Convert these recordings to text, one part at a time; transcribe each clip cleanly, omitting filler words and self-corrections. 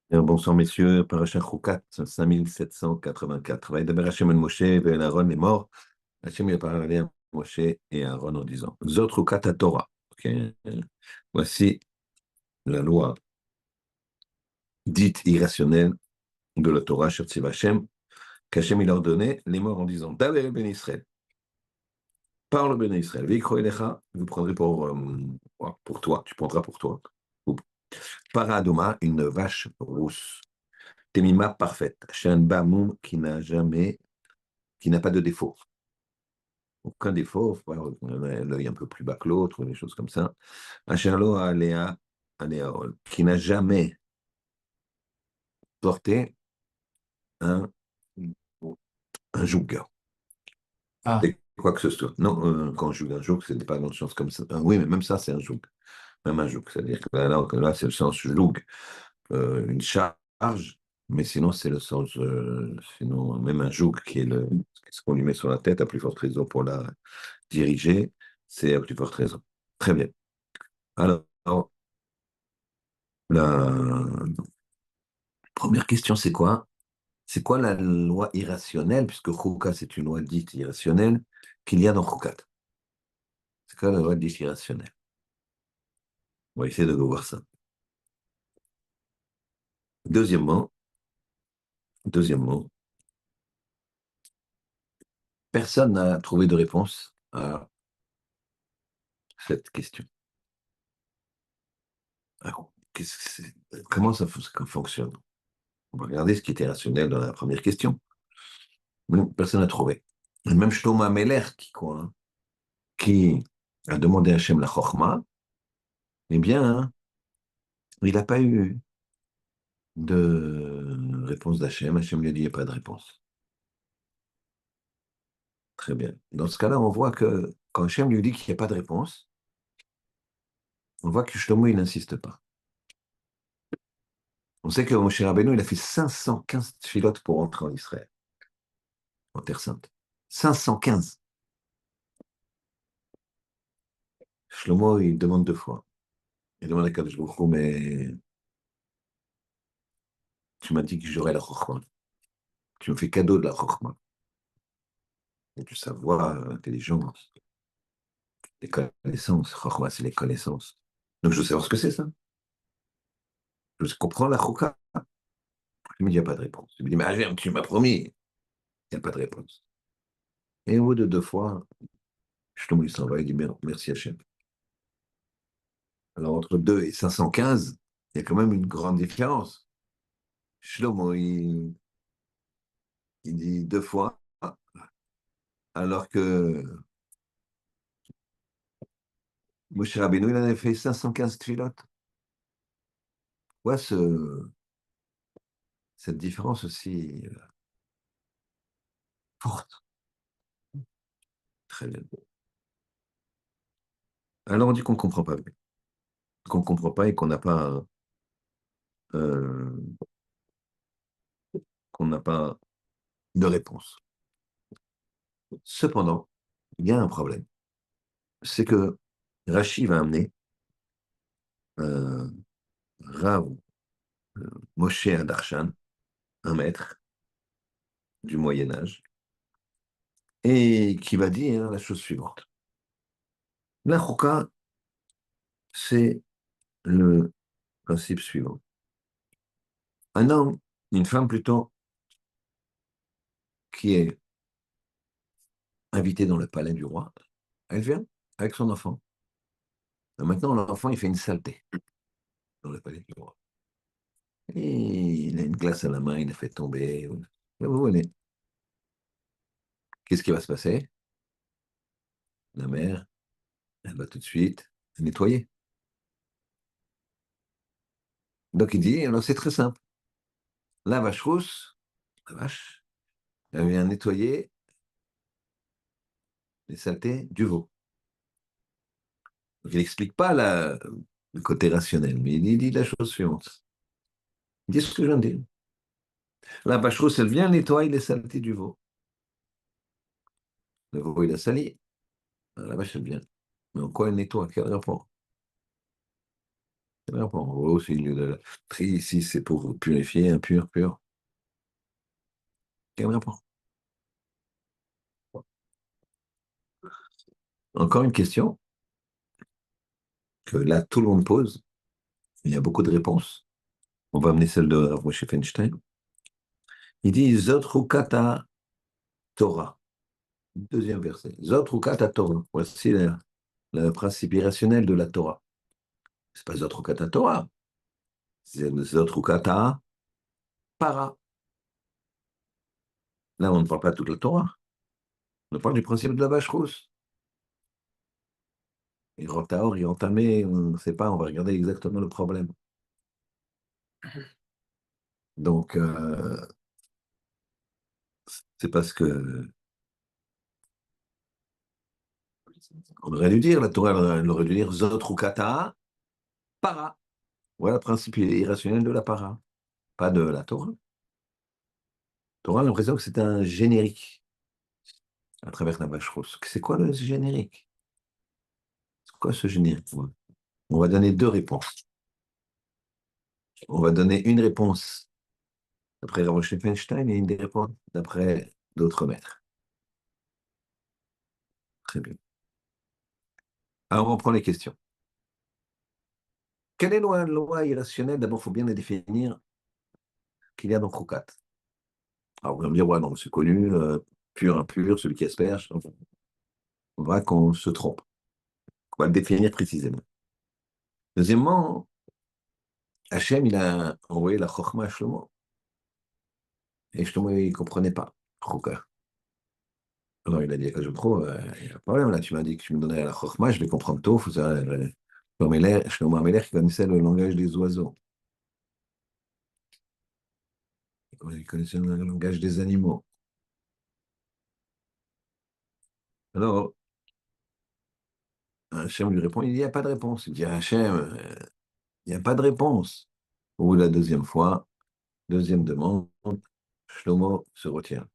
Bonsoir messieurs, Parashat Chukat 5784. Vaïdaber Hashem el Moshe et Aaron est mort. Hashem il a parlé à Moshe et à Aaron en disant Zot Chukat Torah. Ok. Voici la loi dite irrationnelle de la Torah, Shetziv Hashem, qu'Hashem il a ordonné les morts en disant Daber ben Israël, parle ben Israël, Veikro Elecha, vous prendrez pour toi, tu prendras pour toi. Paradoma, une vache rousse. Temima parfaite. Shan Bamoum qui n'a pas de défaut. Aucun défaut, faut avoir l'œil un peu plus bas que l'autre, ou des choses comme ça. Asherlo Aléaol, qui n'a jamais porté un, un joug. Ah, Et quoi que ce soit. Non, quand je joue un joug, c'est pas dans le sens comme ça. Oui, mais même ça, c'est un joug. Même un joug. C'est-à-dire que là c'est le sens joug, une charge, mais sinon, c'est le sens, sinon, même un joug qui est ce qu'on lui met sur la tête, à plus forte raison pour la diriger, c'est à plus forte raison. Très bien. Alors, la première question, c'est quoi? C'est quoi la loi irrationnelle, puisque Chouka, c'est une loi dite irrationnelle, qu'il y a dans Choukat? C'est quoi la loi dite irrationnelle? On va essayer de voir ça. Deuxièmement, deuxièmement, personne n'a trouvé de réponse à cette question. Alors, comment ça fonctionne? On va regarder ce qui était rationnel dans la première question. Personne n'a trouvé. Et même Shlomo Ameler, qui a demandé à Hachem la Chokhmah, eh bien, hein, il n'a pas eu de réponse d'Hachem. Hachem lui a dit, il n'y a pas de réponse. Très bien. Dans ce cas-là, on voit que quand Hachem lui dit qu'il n'y a pas de réponse, on voit que Shlomo, il n'insiste pas. On sait que Moshe Rabbeinu, il a fait 515 filotes pour entrer en Israël, en Terre Sainte. 515. Shlomo, il demande deux fois. Il demande à Kadosh Baruch Hu, mais tu m'as dit que j'aurais la Chokhmah. Tu me fais cadeau de la Chokhmah. Et du savoir, l'intelligence, les connaissances. Chokhmah, c'est les connaissances. Donc je veux savoir ce que c'est ça. Je comprends la Chokha. Il me dit, il n'y a pas de réponse. Il me dit, mais Hachem, tu m'as promis. Il n'y a pas de réponse. Et au bout de deux fois, Shlomo, il s'en va, il dit, merci Hachem. Alors entre 2 et 515, il y a quand même une grande différence. Shlomo, il dit deux fois, alors que Moshe Rabbeinu, il en avait fait 515 filotes. Pourquoi cette différence aussi forte? Très bien. Alors on dit qu'on ne comprend pas, qu'on ne comprend pas et euh, qu'on n'a pas de réponse. Cependant, il y a un problème. C'est que Rashi va amener Rav Moshe Adarshan, un maître du Moyen Âge, et qui va dire la chose suivante. La chouka, c'est le principe suivant. Un homme, une femme plutôt, qui est invitée dans le palais du roi, elle vient avec son enfant. Et maintenant, l'enfant, il fait une saleté dans le palais du roi. Et il a une glace à la main, il a fait tomber. Et vous voyez, qu'est-ce qui va se passer? La mère, elle va tout de suite nettoyer. Donc il dit, alors c'est très simple. La vache rousse, la vache, elle vient nettoyer les saletés du veau. Donc il n'explique pas le côté rationnel, mais il dit la chose suivante. Il dit ce que je viens de dire. La vache rousse, elle vient nettoyer les saletés du veau. Le veau, il a sali. La vache, elle vient. Mais en quoi elle nettoie? Quel rapport? Quel rapport? En gros, c'est le lieu de la tri, ici, c'est pour purifier, impur, pur. Quel rapport? Encore une question que là, tout le monde pose. Il y a beaucoup de réponses. On va amener celle de Rav Moshe Feinstein. Il dit Zot Chukata Torah. Deuxième verset. Zot Chukata Torah. Voici le principe irrationnel de la Torah. C'est pas Zot Chukata Torah. C'est Zot Chukata Para. Là, on ne parle pas de toute la Torah. On parle du principe de la vache rousse. Il rentaor, il entamé, on ne sait pas, on va regarder exactement le problème. Donc, c'est parce que on aurait dû dire, la Torah, elle aurait dû dire Zot Chukata Para. Voilà le principe irrationnel de la para, pas de la Torah. Torah a l'impression que c'est un générique à travers la vache rousse. C'est quoi le générique? C'est quoi ce générique? On va donner deux réponses. On va donner une réponse d'après Rav Moshe Feinstein et une des réponses d'après d'autres maîtres. Très bien. Alors, on reprend les questions. Quelle est la loi irrationnelle? D'abord, il faut bien la définir qu'il y a dans Choukat. Alors, vous allez me dire, ouais, non, c'est connu, pur, impur, celui qui asperge. On voit qu'on se trompe. On va le définir précisément. Deuxièmement, Hachem, il a envoyé la Chokhmah à Shlomo. Et Shlomo, il ne comprenait pas Choukat. Alors, il a dit à Kajopro, il y a un problème là, tu m'as dit que tu me donnais la Chokhmah, je vais comprendre tôt. Shlomo Amelech, il connaissait le langage des oiseaux. Il connaissait le langage des animaux. Alors, Hachem lui répond, il dit, il n'y a pas de réponse. Il dit, Hachem, il n'y a pas de réponse. Au bout de la deuxième fois, deuxième demande, Shlomo se retient.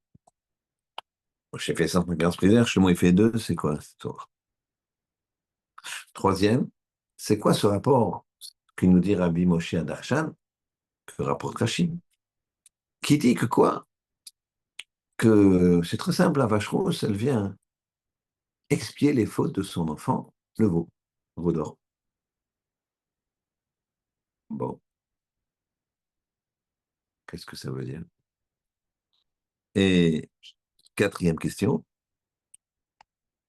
J'ai fait 115 prières, Shlomo il fait deux, c'est quoi cette histoire? Troisième, c'est quoi ce rapport que nous dit Rabbi Moshe Adarshan, que rapporte Rachid, qui dit que quoi? Que c'est très simple, la vache rousse, elle vient expier les fautes de son enfant, le veau d'or. Bon, qu'est-ce que ça veut dire? Et quatrième question,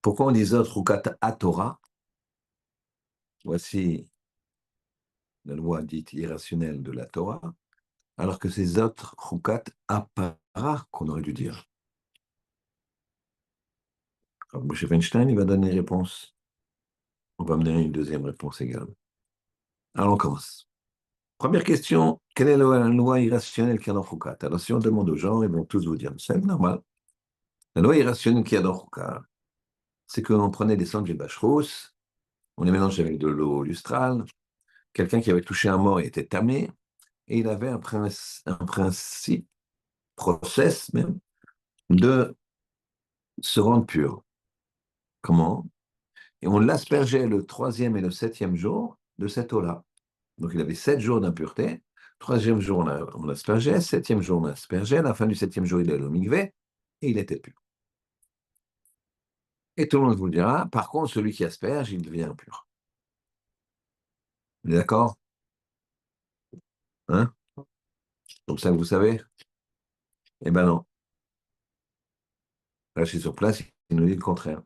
pourquoi on dit Rukat à Torah? Voici la loi dite irrationnelle de la Torah, alors que ces autres Rukat à para qu'on aurait dû dire. Alors, M. Feinstein, il va donner une réponse. On va me donner une deuxième réponse également. Alors, on commence. Première question, quelle est la loi irrationnelle qu'il y a dans Rukat? Alors, si on demande aux gens, ils vont tous vous dire, c'est normal. La loi irrationnelle qu'il y a dans Rukat, c'est qu'on prenait des sangs de vache rousse, on les mélangeait avec de l'eau lustrale, quelqu'un qui avait touché un mort était tamé, et il avait un principe, process même, de se rendre pur. Comment? Et on l'aspergeait le troisième et le septième jour de cette eau-là. Donc il avait 7 jours d'impureté. Troisième jour, on l'aspergeait. Septième jour, on l'aspergeait. À la fin du septième jour, il allait au mikvé et il était pur. Et tout le monde vous le dira. Par contre, celui qui asperge, il devient impur. Vous êtes d'accord? Hein? Comme ça, vous savez? Eh ben non. Là, je suis sur place, il nous dit le contraire.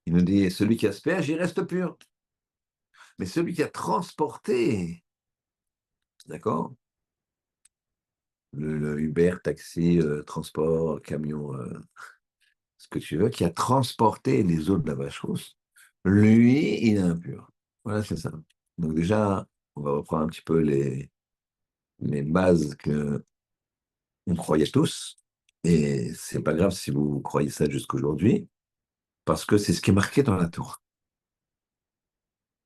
Il nous dit, celui qui asperge, il reste pur. Mais celui qui a transporté, d'accord? Le Uber, taxi, transport, camion, ce que tu veux, qui a transporté les eaux de la vache rousse, lui, il est impur. Voilà, c'est ça. Donc déjà, on va reprendre un petit peu les bases que on croyait tous. Et c'est pas grave si vous croyez ça jusqu'aujourd'hui, parce que c'est ce qui est marqué dans la Torah.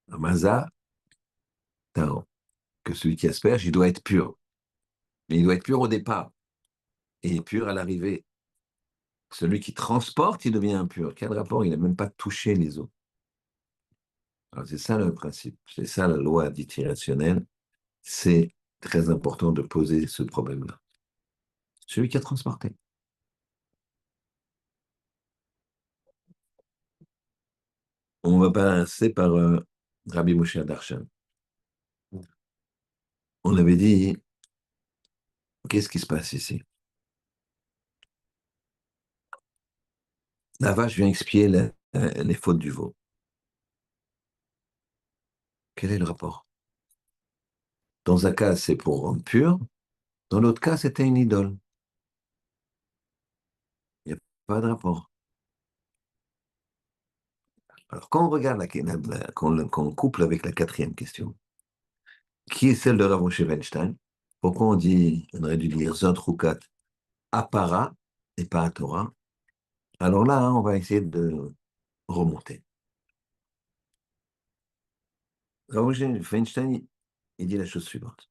Maza, que celui qui asperge, il doit être pur. Mais il doit être pur au départ et pur à l'arrivée. Celui qui transporte, il devient impur. Quel rapport? Il n'a même pas touché les eaux. Alors, c'est ça le principe, c'est ça la loi dite irrationnelle. C'est très important de poser ce problème-là. Celui qui a transporté. On va passer par Rabbi Moshe Darshan. On avait dit, qu'est-ce qui se passe ici? La vache vient expier les fautes du veau. Quel est le rapport? Dans un cas, c'est pour rendre pur. Dans l'autre cas, c'était une idole. Il n'y a pas de rapport. Alors, quand on regarde quand on couple avec la quatrième question, qui est celle de Rav Moshe Weinstein? Pourquoi on aurait dû dire Zot Rukat Apara et pas à Torah? Alors là, hein, on va essayer de remonter. Rav Moshe Weinstein, il dit la chose suivante.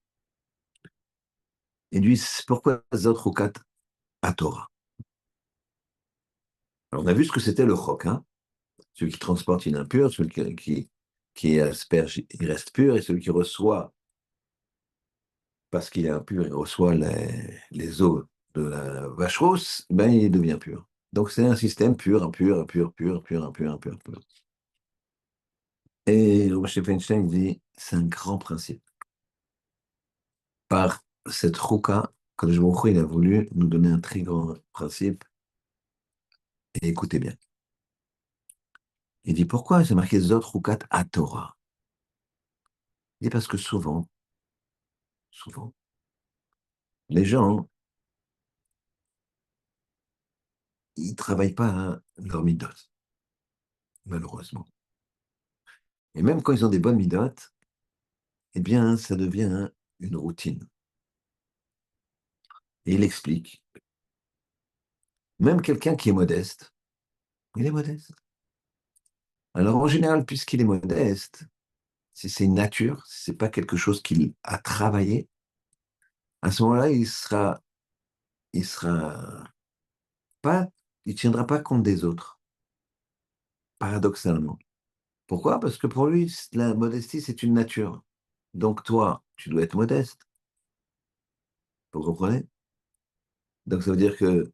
Il dit, pourquoi Zot Rukat à Torah? Alors, on a vu ce que c'était le chok, hein? Celui qui transporte, il est impur, celui qui asperge, il reste pur, et celui qui reçoit, parce qu'il est impur, il reçoit les eaux de la vache rousse, ben, il devient pur. Donc c'est un système pur, impur, impur, pur, pur, impur, impur, pur. Et Moshe Feinstein dit, c'est un grand principe. Par cette rouka, quand je il a voulu nous donner un très grand principe, et écoutez bien. Il dit, pourquoi c'est marqué Zot Roukat à Torah? Il dit, parce que souvent, les gens, ils ne travaillent pas à leur midote, malheureusement. Et même quand ils ont des bonnes midotes, eh bien, ça devient une routine. Et il explique, même quelqu'un qui est modeste, il est modeste. Alors en général, puisqu'il est modeste, si c'est une nature, si c'est pas quelque chose qu'il a travaillé, à ce moment-là, il sera pas, il tiendra pas compte des autres, paradoxalement. Pourquoi? Parce que pour lui, la modestie, c'est une nature. Donc toi, tu dois être modeste. Vous comprenez? Donc ça veut dire que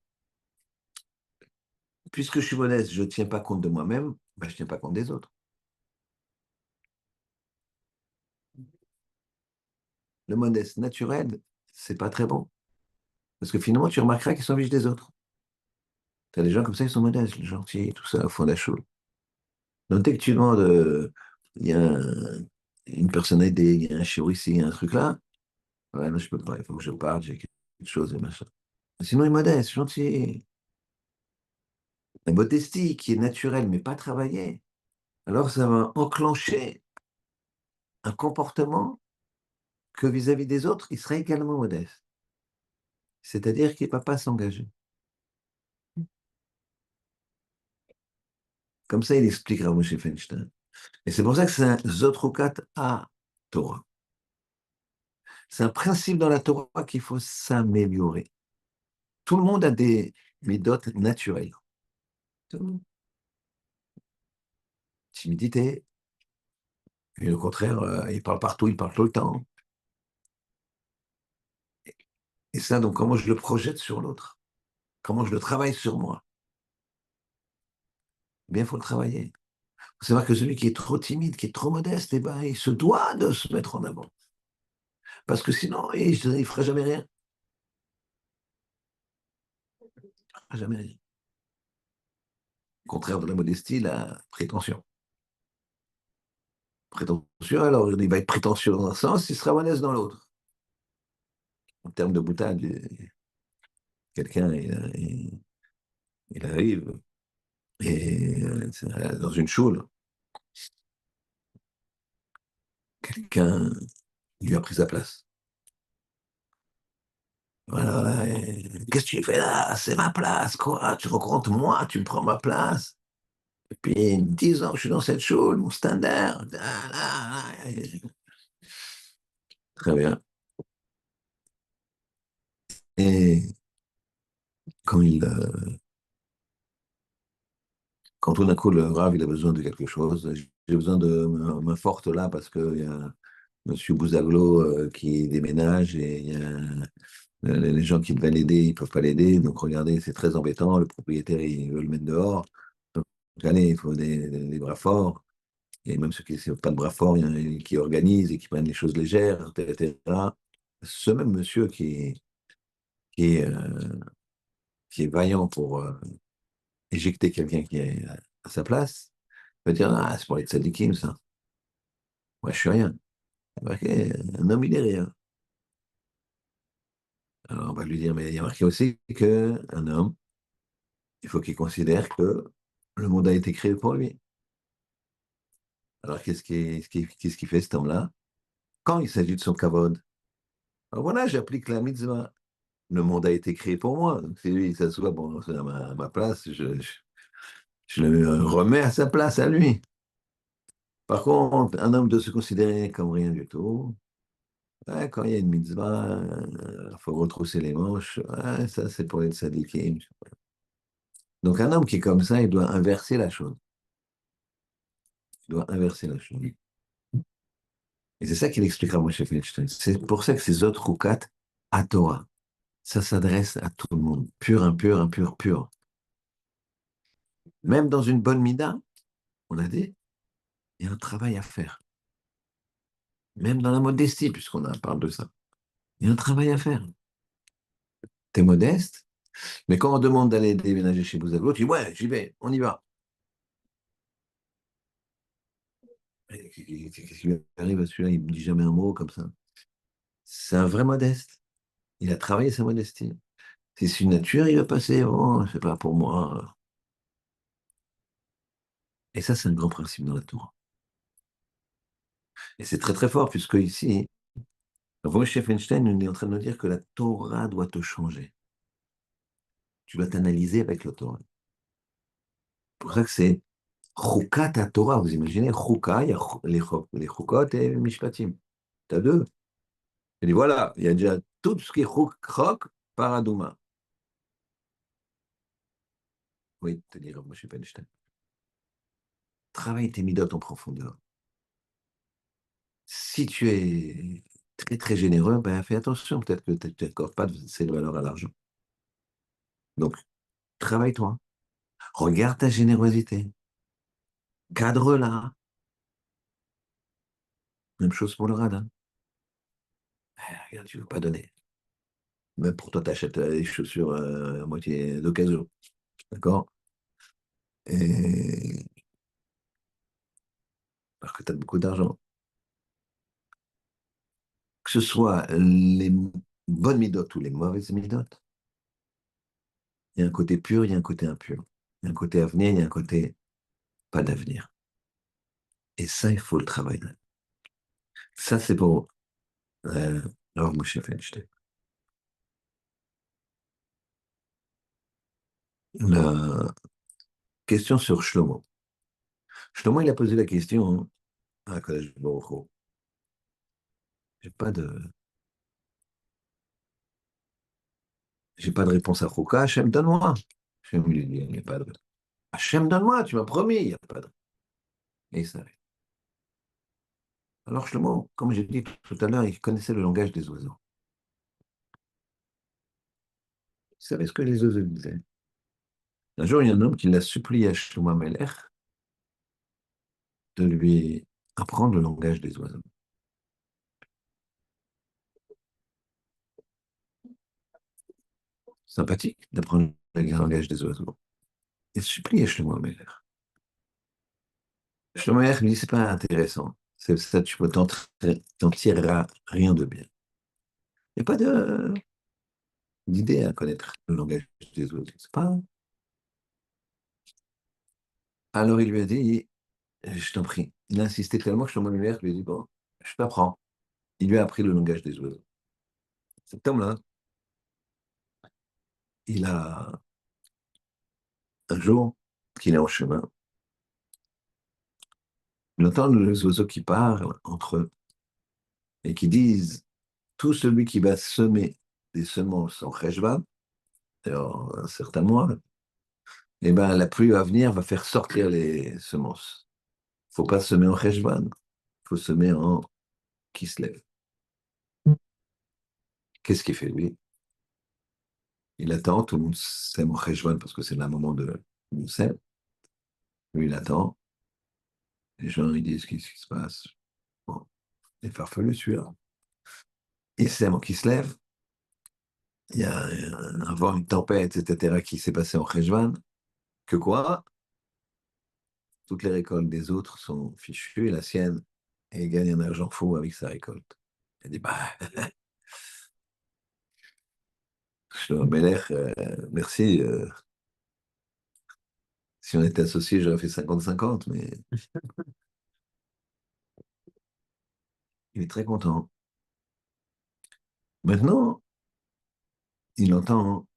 puisque je suis modeste, je ne tiens pas compte de moi-même, ben, je ne tiens pas compte des autres. Le modeste naturel, c'est pas très bon. Parce que finalement, tu remarqueras qu'ils s'en fichent des autres. Tu as des gens comme ça, ils sont modestes, gentils, tout ça, au fond de la chose. Donc dès que tu demandes, il y a une personne à aider, il y a un chiot ici, il y a un truc là, ouais, non, je peux pas, il faut que je parte, j'ai quelque chose et machin. Sinon, il est modeste, gentil. La modestie qui est naturelle, mais pas travaillée, alors ça va enclencher un comportement que vis-à-vis des autres, il sera également modeste. C'est-à-dire qu'il ne va pas s'engager. Comme ça, il expliquera Moshe Feinstein. Et c'est pour ça que c'est un Zotrukat à Torah. C'est un principe dans la Torah qu'il faut s'améliorer. Tout le monde a des méthodes naturelles. Timidité, et au contraire, il parle partout, il parle tout le temps. Et ça, donc, comment je le projette sur l'autre? Comment je le travaille sur moi? Eh bien, il faut le travailler. Il faut savoir que celui qui est trop timide, qui est trop modeste, eh ben, il se doit de se mettre en avant. Parce que sinon, il ne fera jamais rien. Il fera jamais rien. Au contraire de la modestie, la prétention. Prétentieux, alors il va être prétentieux dans un sens, il sera modeste dans l'autre. En termes de boutade, quelqu'un, il arrive et dans une choule, quelqu'un lui a pris sa place. Voilà, qu'est-ce que tu fais là? C'est ma place, quoi. Tu rencontres moi, tu me prends ma place. Et puis, 10 ans que je suis dans cette choule, mon standard. Très bien. Et quand quand tout d'un coup le Rav il a besoin de quelque chose, j'ai besoin de main forte là parce qu'il y a Monsieur Bouzaglo qui déménage et il y a les gens qui devaient l'aider, ils ne peuvent pas l'aider. Donc regardez, c'est très embêtant. Le propriétaire, il veut le mettre dehors. Donc allez, il faut des bras forts. Et même ceux qui n'ont pas de bras forts, il y en a qui organisent et qui prennent les choses légères, etc. Ce même monsieur qui, est, euh, qui est vaillant pour éjecter quelqu'un qui est à sa place, va dire, ah, c'est pour les tzadikim, ça. Moi, je suis rien. Ok, un homme, il est rien. Alors, on va lui dire, mais il y a marqué aussi qu'un homme, il faut qu'il considère que le monde a été créé pour lui. Alors, qu'est-ce qu'il fait, cet homme-là? Quand il s'agit de son kavod, alors voilà, j'applique la mitzvah. Le monde a été créé pour moi. Donc, si lui, il s'assoit bon, à ma place, je le remets à sa place, à lui. Par contre, un homme doit se considérer comme rien du tout. Ouais, quand il y a une mitzvah, il faut retrousser les manches. Ouais, ça, c'est pour les tzadikim. Donc, un homme qui est comme ça, il doit inverser la chose. Il doit inverser la chose. Et c'est ça qu'il expliquera à Moshe Feinstein. C'est pour ça que ces autres roukat à Torah, ça s'adresse à tout le monde. Pur, impur, impur, pur. Même dans une bonne mida, on a dit, il y a un travail à faire. Même dans la modestie, parle de ça. Il y a un travail à faire. T'es modeste, mais quand on demande d'aller déménager chez Bouzago, tu dis, ouais, j'y vais, on y va. Qu'est-ce qui lui arrive à celui-là? Il ne me dit jamais un mot comme ça. C'est un vrai modeste. Il a travaillé sa modestie. C'est une nature, il va passer, oh, c'est pas pour moi. Et ça, c'est un grand principe dans la Torah. Et c'est très très fort, puisque ici, Moshe Feinstein il est en train de nous dire que la Torah doit te changer. Tu dois t'analyser avec la Torah. C'est pour ça que c'est Chukat à Torah. Vous imaginez, Chuka, il y a les Chukot et les Mishpatim. Tu as deux. Il dit voilà, il y a déjà tout ce qui est Chok, Paradouma. Oui, te dire Moshe Feinstein. Travaille tes midotes en profondeur. Si tu es très très généreux, ben fais attention, peut-être que tu n'accordes pas cette valeur à l'argent. Donc, travaille-toi. Regarde ta générosité. Cadre-la. Même chose pour le radin. Regarde, tu ne veux pas donner. Même pour toi, tu achètes des chaussures à moitié d'occasion. D'accord? Et parce que tu as beaucoup d'argent. Que ce soit les bonnes midotes ou les mauvaises midotes, il y a un côté pur, il y a un côté impur. Il y a un côté avenir, il y a un côté pas d'avenir. Et ça, il faut le travailler. Ça, c'est pour alors, Moshe Feinstein. La question sur Shlomo. Shlomo, il a posé la question à Kadosh Baruch Hu. J'ai pas de, j'ai pas de réponse à Chouka. Hachem, donne-moi. Hachem lui dit, il n'y a pas de. Hachem, donne-moi, tu m'as promis, il n'y a pas de. Et il s'arrête. Alors Shlomo, comme j'ai dit tout à l'heure, il connaissait le langage des oiseaux. Il savait ce que les oiseaux disaient. Un jour, il y a un homme qui l'a supplié à Shlomo Melech de lui apprendre le langage des oiseaux. Sympathique d'apprendre le langage des oiseaux. Il supplie à Shlomo Melech. Shlomo Melech lui dit, c'est pas intéressant. C'est ça, tu peux t'en tireras rien de bien. Il n'y a pas d'idée à connaître le langage des oiseaux. C'est pas. Alors il lui a dit, je t'en prie. Il a insisté tellement que Shlomo Melech lui a dit, bon, je t'apprends. Il lui a appris le langage des oiseaux. Cet homme-là, il a un jour qu'il est en chemin, il entend les oiseaux qui parlent entre eux et qui disent, tout celui qui va semer des semences en Cheshvan, et en un certain mois, eh ben, la pluie à venir va faire sortir les semences. Faut pas semer en Cheshvan, faut semer en Kislev. Qu'est-ce qu'il fait, lui? Il attend, tout le monde sème en Cheshvan parce que c'est le moment de on sème. Lui, il attend. Les gens, ils disent qu'est-ce qui se passe? Bon, il est farfelu, celui-là. Il sème en Kislev. Il y a un vent, une tempête, etc., qui s'est passé en Cheshvan. Que quoi? Toutes les récoltes des autres sont fichues et la sienne, elle gagne un argent fou avec sa récolte. Elle dit, bah, Shlomo Melech, merci. Si on était associés, j'aurais fait 50-50, mais il est très content. Maintenant, il entend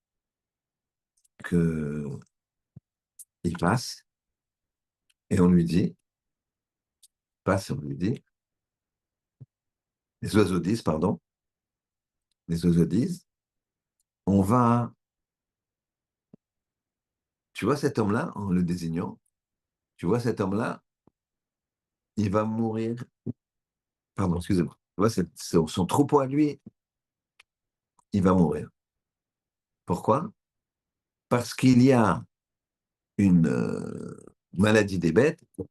que il passe et on lui dit, passe et on lui dit, les oiseaux disent, pardon, les oiseaux disent, on va, tu vois cet homme-là, en le désignant, tu vois cet homme-là, il va mourir, pardon, excusez-moi, tu vois, son troupeau à lui, il va mourir. Pourquoi? Parce qu'il y a une maladie des bêtes qui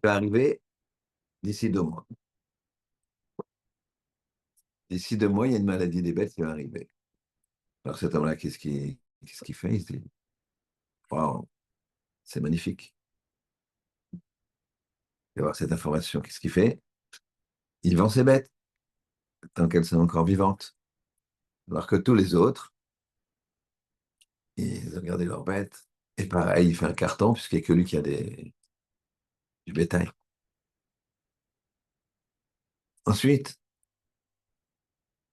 va arriver d'ici 2 mois. D'ici 2 mois, il y a une maladie des bêtes qui va arriver. Alors cet homme-là, qu'est-ce qu'il fait? Il se dit, waouh, c'est magnifique. Il va voir cette information. Qu'est-ce qu'il fait? Il vend ses bêtes tant qu'elles sont encore vivantes. Alors que tous les autres, ils ont gardé leurs bêtes. Et pareil, il fait un carton puisqu'il n'y a que lui qui a du bétail. Ensuite,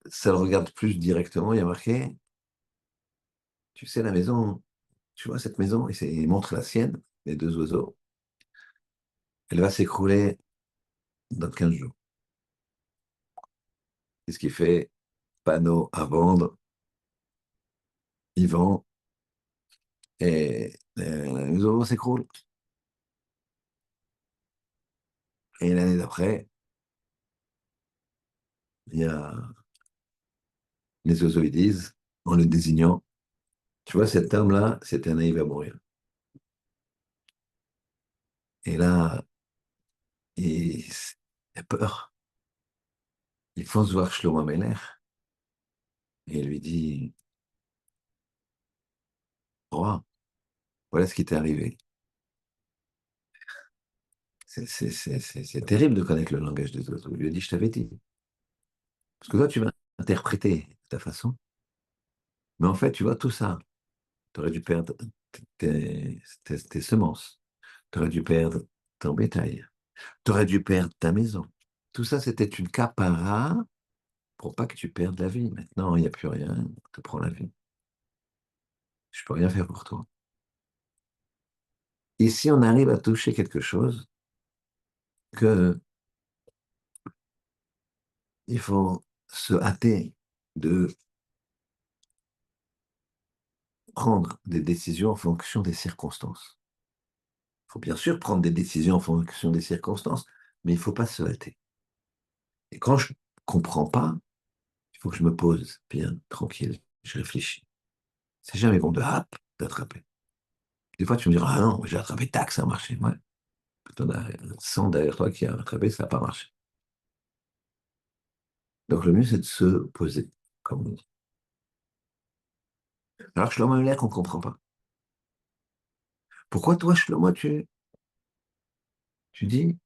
ça le regarde plus directement. Il y a marqué, tu sais, la maison, tu vois cette maison, il montre la sienne, les 2 oiseaux. Elle va s'écrouler dans 15 jours. Qu'est-ce qu'il fait? Panneau à vendre, il vend et les oiseaux s'écroulent. Et l'année d'après, il y a les oiseaux, ils disent, en le désignant, tu vois, cet homme-là, cette année, il va mourir. Et là, il a peur. Il fonce voir Shlomo Amelech et il lui dit, roi, voilà ce qui t'est arrivé. C'est terrible de connaître le langage des oiseaux. Il lui a dit, je t'avais dit. Parce que toi, tu vas interpréter de ta façon. Mais en fait, tu vois, tout ça, tu aurais dû perdre tes semences. Tu aurais dû perdre ton bétail. Tu aurais dû perdre ta maison. Tout ça, c'était une capara pour pas que tu perdes la vie. Maintenant, il n'y a plus rien, tu prends la vie. Je peux rien faire pour toi. Et si on arrive à toucher quelque chose, que il faut se hâter de prendre des décisions en fonction des circonstances. Il faut bien sûr prendre des décisions en fonction des circonstances, mais il ne faut pas se hâter. Et quand je ne comprends pas, il faut que je me pose bien, tranquille, je réfléchis. C'est jamais bon de d'attraper. Des fois, tu me diras, ah non, j'ai attrapé, tac, ça a marché. Ouais. T'en as 100 derrière toi qui a attrapé, ça n'a pas marché. Donc le mieux, c'est de se poser, comme on dit. Alors, Shlomo Amelech, on ne comprend pas. Pourquoi toi, Shlomo, tu dis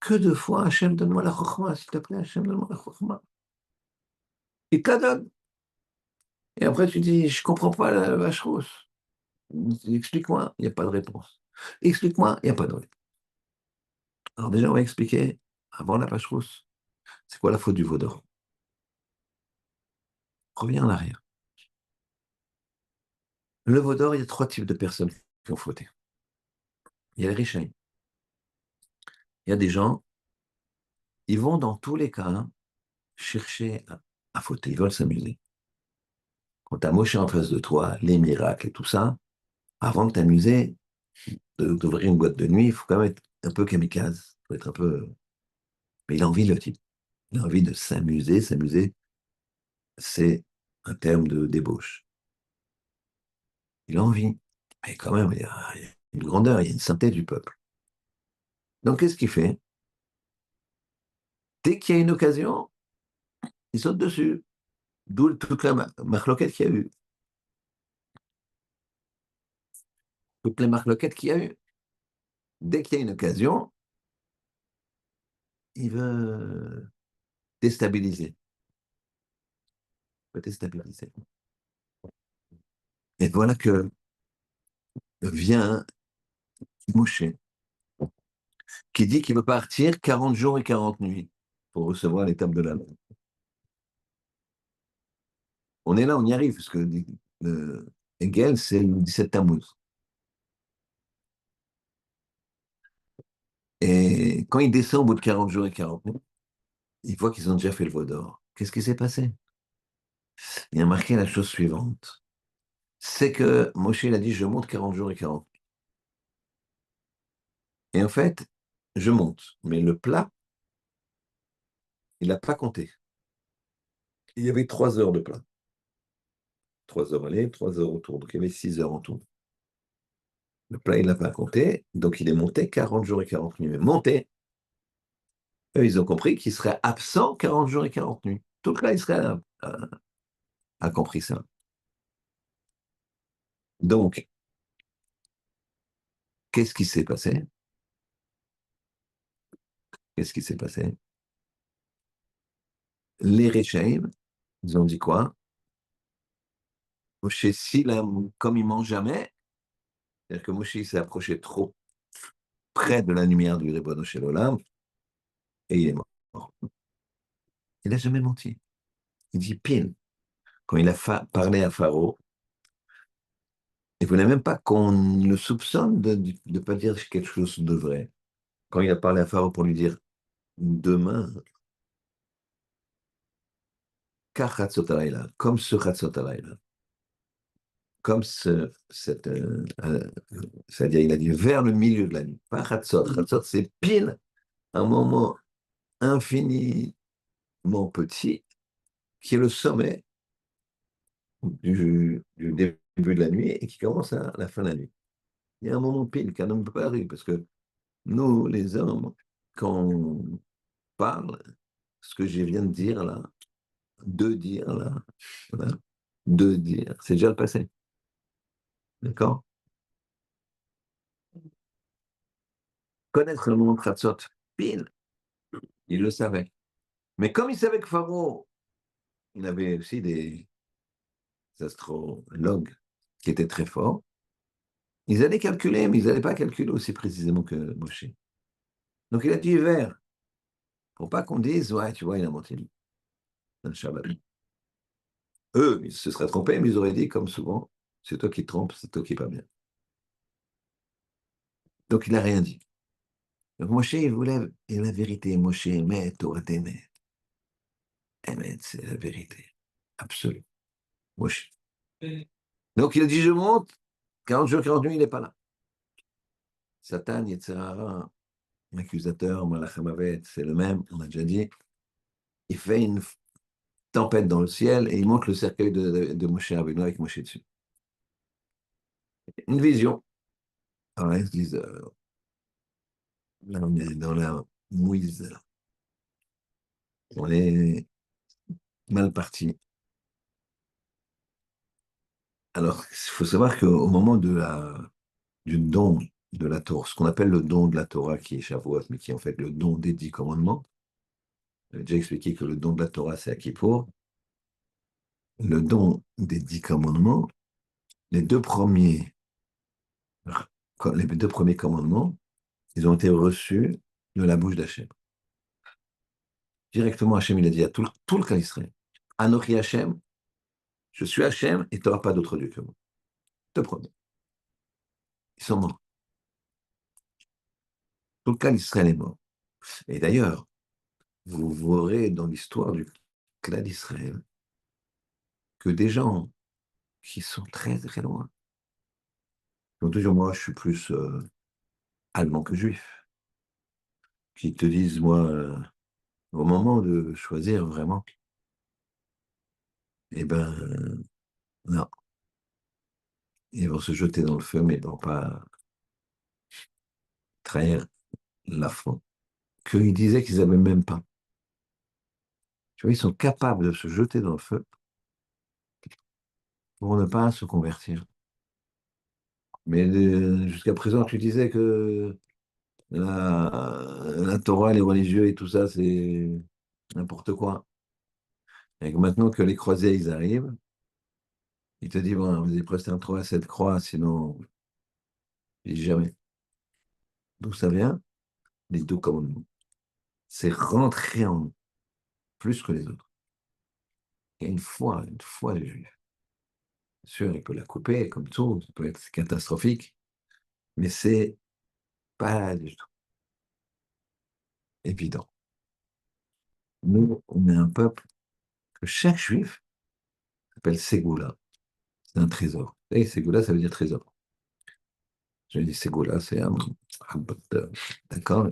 que 2 fois, Hachem, donne-moi la chokhmah, s'il te plaît, Hachem, donne-moi la chokhmah. Il te la donne. Et après, tu dis, je ne comprends pas la vache rousse. Explique-moi, il n'y a pas de réponse. Explique-moi, il n'y a pas de réponse. Alors déjà, on va expliquer, avant la vache rousse, c'est quoi la faute du veau d'or? Reviens en arrière. Le veau d'or, il y a 3 types de personnes qui ont fauté. Il y a les riches. Il y a des gens, ils vont dans tous les cas chercher à fauter, ils veulent s'amuser. Quand tu as Moshe en face de toi, les miracles et tout ça, avant de t'amuser, d'ouvrir une boîte de nuit, il faut quand même être un peu kamikaze. Il faut être un peu... Mais il a envie, le type. Il a envie de s'amuser. S'amuser, c'est un terme de débauche. Il a envie. Mais quand même, il y a une grandeur, il y a une synthèse du peuple. Donc, qu'est-ce qu'il fait? Dès qu'il y a une occasion, il saute dessus. D'où toute la marloquette qu'il y a eu. Toutes les marloquettes qu'il y a eu. Dès qu'il y a une occasion, il veut déstabiliser. Il veut déstabiliser. Et voilà que vient Moshe, qui dit qu'il veut partir 40 jours et 40 nuits pour recevoir l'étape de la loi. On est là, on y arrive, parce que Hegel, c'est le 17 Tammuz. Et quand il descend au bout de 40 jours et 40 nuits, il voit qu'ils ont déjà fait le veau d'or. Qu'est-ce qui s'est passé? Il a marqué la chose suivante. C'est que Moshe, il a dit, je monte 40 jours et 40 nuits. Et en fait, je monte. Mais le plat, il n'a pas compté. Il y avait 3 heures de plat. 3 heures aller, 3 heures autour. Donc il y avait 6 heures en tout. Le plat, il n'a pas compté. Donc il est monté 40 jours et 40 nuits. Mais monté, eux, ils ont compris qu'il serait absent 40 jours et 40 nuits. Tout le cas, Israël a compris ça. Donc, qu'est-ce qui s'est passé? Qu'est-ce qui s'est passé? Les Réchaïm, ils ont dit quoi? Moshe, comme il mange jamais, c'est-à-dire que Moshe s'est approché trop près de la lumière du Ribono Shel Olam, et il est mort. Il n'a jamais menti. Il dit pile. Quand il a parlé à Pharaon, il ne voulait même pas qu'on le soupçonne de ne pas dire quelque chose de vrai. Quand il a parlé à Pharaon pour lui dire demain, comme ce Chatzot Halayla, comme c'est-à-dire il a dit vers le milieu de la nuit, pas Chatzot. Chatzot, c'est pile un moment infiniment petit qui est le sommet du début de la nuit et qui commence à la fin de la nuit. Il y a un moment pile qu'un homme ne peut pas arriver parce que nous, les hommes, quand on parle, ce que je viens de dire là, voilà, de dire, c'est déjà le passé. D'accord? Connaître le moment de Khatsot, pile, il le savait. Mais comme il savait que Pharaon, il avait aussi des astrologues qui étaient très forts, ils allaient calculer, mais ils n'allaient pas calculer aussi précisément que Moshe. Donc il a dit vert, pour pas qu'on dise, ouais, tu vois, il a menti. Un Shabbat. Eux, ils se seraient trompés, mais ils auraient dit, comme souvent, c'est toi qui te trompes, c'est toi qui es pas bien. Donc il n'a rien dit. Donc Moshe, il voulait et la vérité. Moshe, mais Torah t'aimait. Emet, c'est la vérité. Absolue. Moshe. Donc il a dit, je monte, 40 jours, 40 nuits, il n'est pas là. Satan, Yetzirara, l'accusateur, Malachamavet, c'est le même, on a déjà dit. Il fait une tempête dans le ciel et il monte le cercueil de Moshe Rabbeinu avec Moshe dessus. Une vision. Alors là, ils se disent, là, on est dans la mouise. On est mal parti. Alors, il faut savoir qu'au moment du don de la Torah, ce qu'on appelle le don de la Torah, qui est Shavuot, mais qui est en fait le don des 10 commandements, j'ai déjà expliqué que le don de la Torah, c'est à Kippour. Le don des 10 commandements, les deux premiers, les deux premiers commandements, ils ont été reçus de la bouche d'Hachem. Directement, Hachem, il a dit à tout le cas Israël, Anochi Hachem, je suis Hachem et tu n'auras pas d'autre Dieu que moi. Deux premiers. Ils sont morts. Tout le cas d'Israël est mort. Et d'ailleurs, vous verrez dans l'histoire du clan d'Israël que des gens qui sont très très loin, Ils vont toujours, moi, je suis plus allemand que juif. Qui te disent, moi, au moment de choisir vraiment, eh ben, non. Ils vont se jeter dans le feu, mais ils ne vont pas trahir la foi. Qu'ils disaient qu'ils n'avaient même pas. Tu vois, ils sont capables de se jeter dans le feu pour ne pas se convertir. Mais jusqu'à présent, tu disais que la Torah, les religieux et tout ça, c'est n'importe quoi. Et que maintenant que les croisés, ils arrivent, ils te disent, bon, vous avez presté un 3 à cette croix, sinon, je dis jamais. D'où ça vient? Les deux commandements. C'est rentrer en nous, plus que les autres. Il y a une foi des Juifs. Bien sûr, il peut la couper, comme tout, ça peut être catastrophique, mais c'est pas du tout évident. Nous, on est un peuple que chaque Juif s'appelle Ségoula. C'est un trésor. Et Ségoula, ça veut dire trésor. Je dis Ségoula, c'est un d'accord,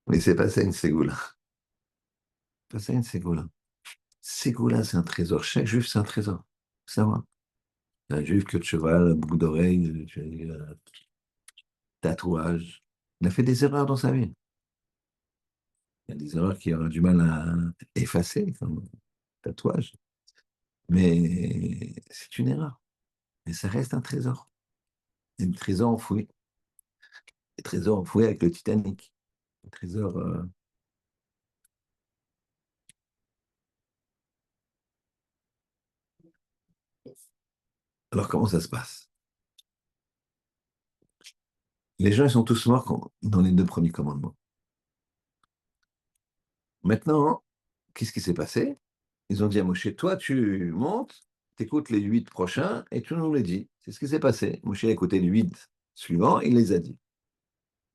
mais c'est pas ça une Ségoula. C'est pas ça une Ségoula. Ségoula, c'est un trésor. Chaque Juif, c'est un trésor. Faut savoir. Un Juif que de cheval, un bout d'oreille, tatouage. Il a fait des erreurs dans sa vie. Il y a des erreurs qu'il aura du mal à effacer, comme tatouage. Mais c'est une erreur. Mais ça reste un trésor. Un trésor enfoui. Un trésor enfoui avec le Titanic. Un trésor. Alors, comment ça se passe? Les gens, ils sont tous morts dans les deux premiers commandements. Maintenant, qu'est-ce qui s'est passé? Ils ont dit à Moshe, toi, tu montes, tu écoutes les 8 prochains et tu nous les dis. C'est ce qui s'est passé. Moshe a écouté les 8 suivants, il les a dit.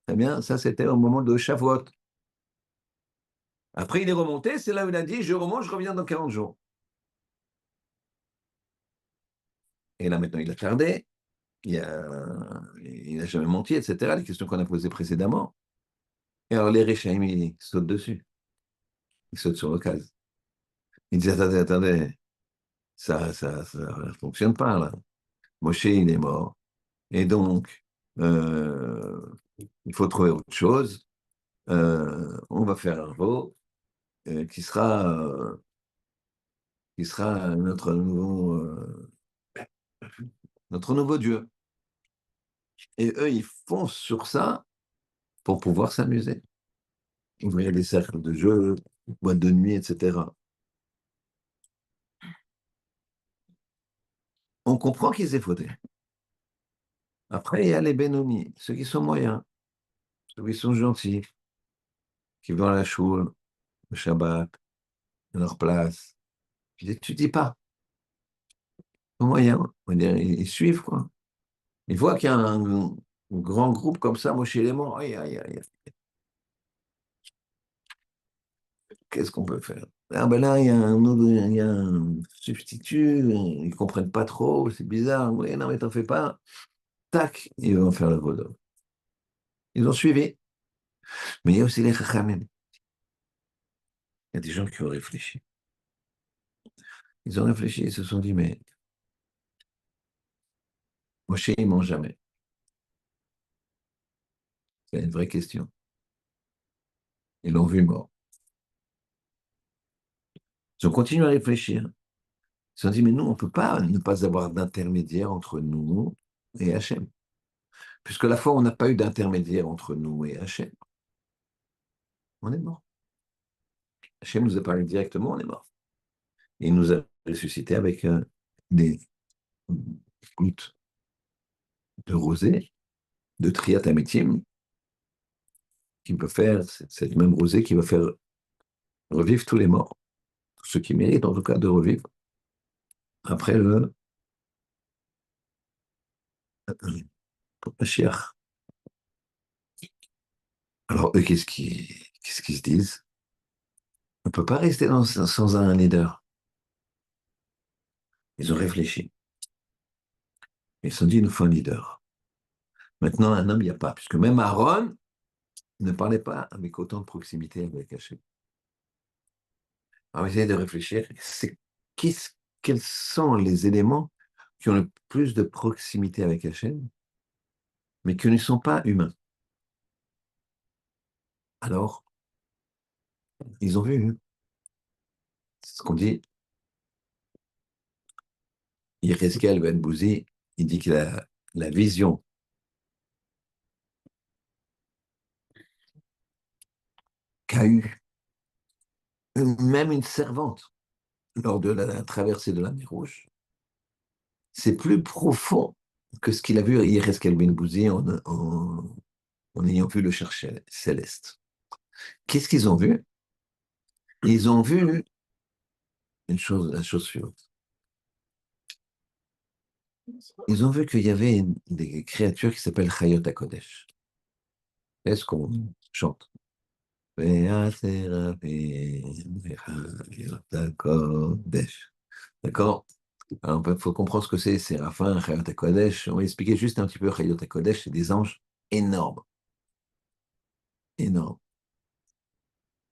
Très bien, ça c'était au moment de Shavuot. Après, il est remonté, c'est là où il a dit, je remonte, je reviens dans 40 jours. Et là, maintenant, il a tardé, il n'a jamais menti, etc. Les questions qu'on a posées précédemment. Et alors, les Réchaïm, ils sautent dessus. Ils sautent sur l'occasion. Ils disent, attendez, attendez, ça ne fonctionne pas, là. Moshe, il est mort. Et donc, euh, il faut trouver autre chose. On va faire un veau qui sera notre nouveau Dieu. Et eux, ils foncent sur ça pour pouvoir s'amuser. Ouvrir des cercles de jeux, boîtes de nuit, etc. On comprend qu'ils aient fauté. Après, il y a les Benoni, ceux qui sont moyens, ceux qui sont gentils, qui vont à la choule, le Shabbat, à leur place. Tu dis pas, ils sont moyens. On va dire, ils suivent, quoi. Ils voient qu'il y a un grand groupe comme ça, moi chez les morts, aïe, aïe, aïe, qu'est-ce qu'on peut faire? Ah ben là, il y a un substitut, ils ne comprennent pas trop, c'est bizarre. Oui, non, mais t'en fais pas. Tac, ils vont faire le vaudou. Ils ont suivi. Mais il y a aussi les chachamim. Il y a des gens qui ont réfléchi. Ils ont réfléchi, ils se sont dit, mais Moshe, il mange jamais. C'est une vraie question. Ils l'ont vu mort. Ils ont continué à réfléchir. Ils se sont dit, mais nous, on ne peut pas ne pas avoir d'intermédiaire entre nous et Hachem. Puisque la fois, on n'a pas eu d'intermédiaire entre nous et Hachem. On est mort. Hachem nous a parlé directement, on est mort. Et il nous a ressuscité avec des gouttes de rosée, de triat amitim, qui peut faire, cette même rosée qui va faire revivre tous les morts. Tous ceux qui méritent, en tout cas, de revivre après le Mashiach. Alors, eux, qu'est-ce qu'ils se disent? On ne peut pas rester sans un leader. Ils ont réfléchi. Ils se sont dit, il nous faut un leader. Maintenant, un homme, il n'y a pas, puisque même Aaron ne parlait pas avec autant de proximité avec Hachem. On va essayer de réfléchir. Quels sont les éléments qui ont le plus de proximité avec Hachem, mais qui ne sont pas humains? Alors, ils ont vu, c'est ce qu'on dit, Yereskel Ben Bouzi, il dit que la vision qu'a eue même une servante lors de la traversée de la mer Rouge, c'est plus profond que ce qu'il a vu Yereskel Ben Bouzi en ayant vu le chercher céleste. Qu'est-ce qu'ils ont vu? Ils ont vu la chose suivante. Ils ont vu qu'il y avait des créatures qui s'appellent Chayot HaKodesh. Est-ce qu'on chante? D'accord? Alors, il faut comprendre ce que c'est Séraphin, Chayot HaKodesh. On va expliquer juste un petit peu Chayot HaKodesh. C'est des anges énormes, énormes,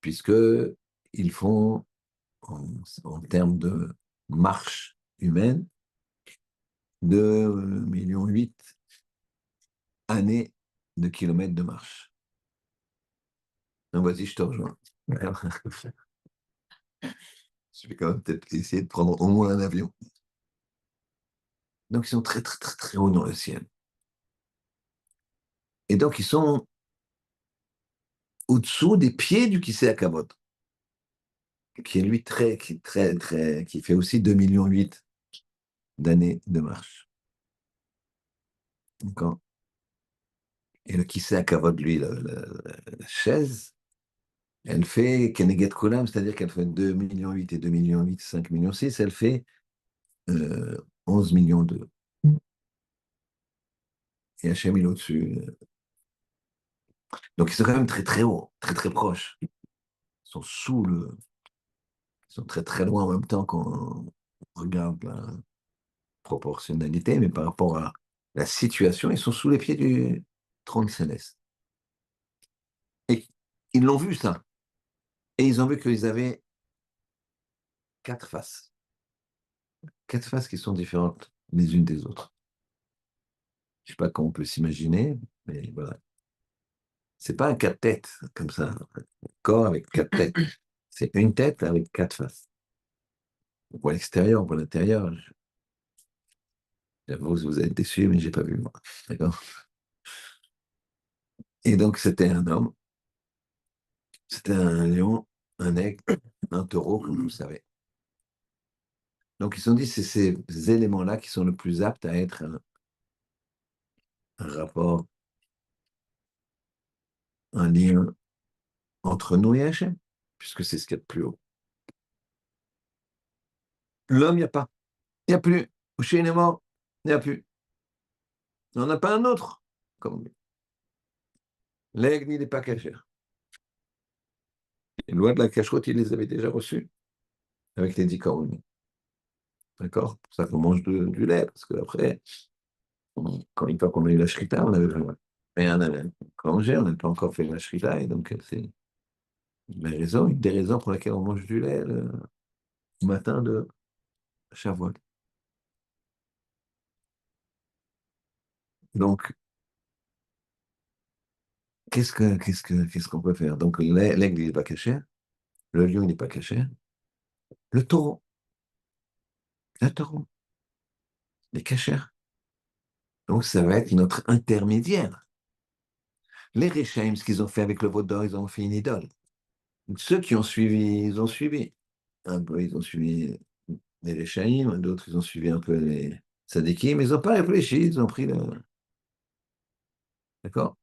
puisque ils font, en termes de marche humaine, 2,8 millions années de kilomètres de marche. Donc, vas-y, je te rejoins. Je vais quand même peut-être essayer de prendre au moins un avion. Donc, ils sont très, très, très, très hauts dans le ciel. Et donc, ils sont au-dessous des pieds du Kisei Hakavod, qui est lui qui fait aussi 2,8 millions d'années de marche. D'accord? Et le Kisei Hakavod, lui, la chaise, elle fait Keneget Kulam, c'est-à-dire qu'elle fait 2,8 millions et 2,8 millions, 5,6 millions, elle fait 11 millions de. Et Hachem, il est au-dessus. Donc, ils sont quand même très, très hauts, très, très proches. Ils sont Ils sont très, très loin en même temps qu'on regarde la proportionnalité, mais par rapport à la situation, ils sont sous les pieds du trône céleste. Et ils l'ont vu, ça. Et ils ont vu qu'ils avaient 4 faces. 4 faces qui sont différentes les unes des autres. Je ne sais pas comment on peut s'imaginer, mais voilà. C'est pas un 4 têtes, comme ça, un corps avec 4 têtes. C'est une tête avec 4 faces. On voit l'extérieur, on voit l'intérieur. J'avoue, vous êtes déçus, mais j'ai pas vu, moi. D'accord? Et donc, c'était un homme, c'était un lion, un aigle, un taureau, comme vous le savez. Donc, ils se sont dit, c'est ces éléments-là qui sont le plus aptes à être un rapport, un lien entre nous et Hachem, puisque c'est ce qu'il y a de plus haut. L'homme, il n'y a pas. Il n'y a plus. Hussein est mort, il n'y a plus. On n'a pas un autre, comme lui. L'aigle, il n'est pas caché. Les lois de la cacheroute, il les avait déjà reçues avec les 10 cornes. D'accord? C'est pour ça qu'on mange du lait, parce qu'après, quand une fois qu'on a eu la shrita, on avait rien à manger, on n'a pas encore fait la shrita, et donc c'est une des raisons pour lesquelles on mange du lait le matin de Shavuot. Donc, qu'est-ce qu'on peut faire? Donc, l'aigle, il n'est pas caché, le lion, il n'est pas caché, le taureau, il est caché. Donc, ça va être notre intermédiaire. Les Réchaïm, ce qu'ils ont fait avec le veau d'or, ils ont fait une idole. Ceux qui ont suivi, ils ont suivi. Un peu, ils ont suivi les Réchaïm, d'autres, ils ont suivi un peu les Sadikim, mais ils n'ont pas réfléchi, ils ont pris le. D'accord?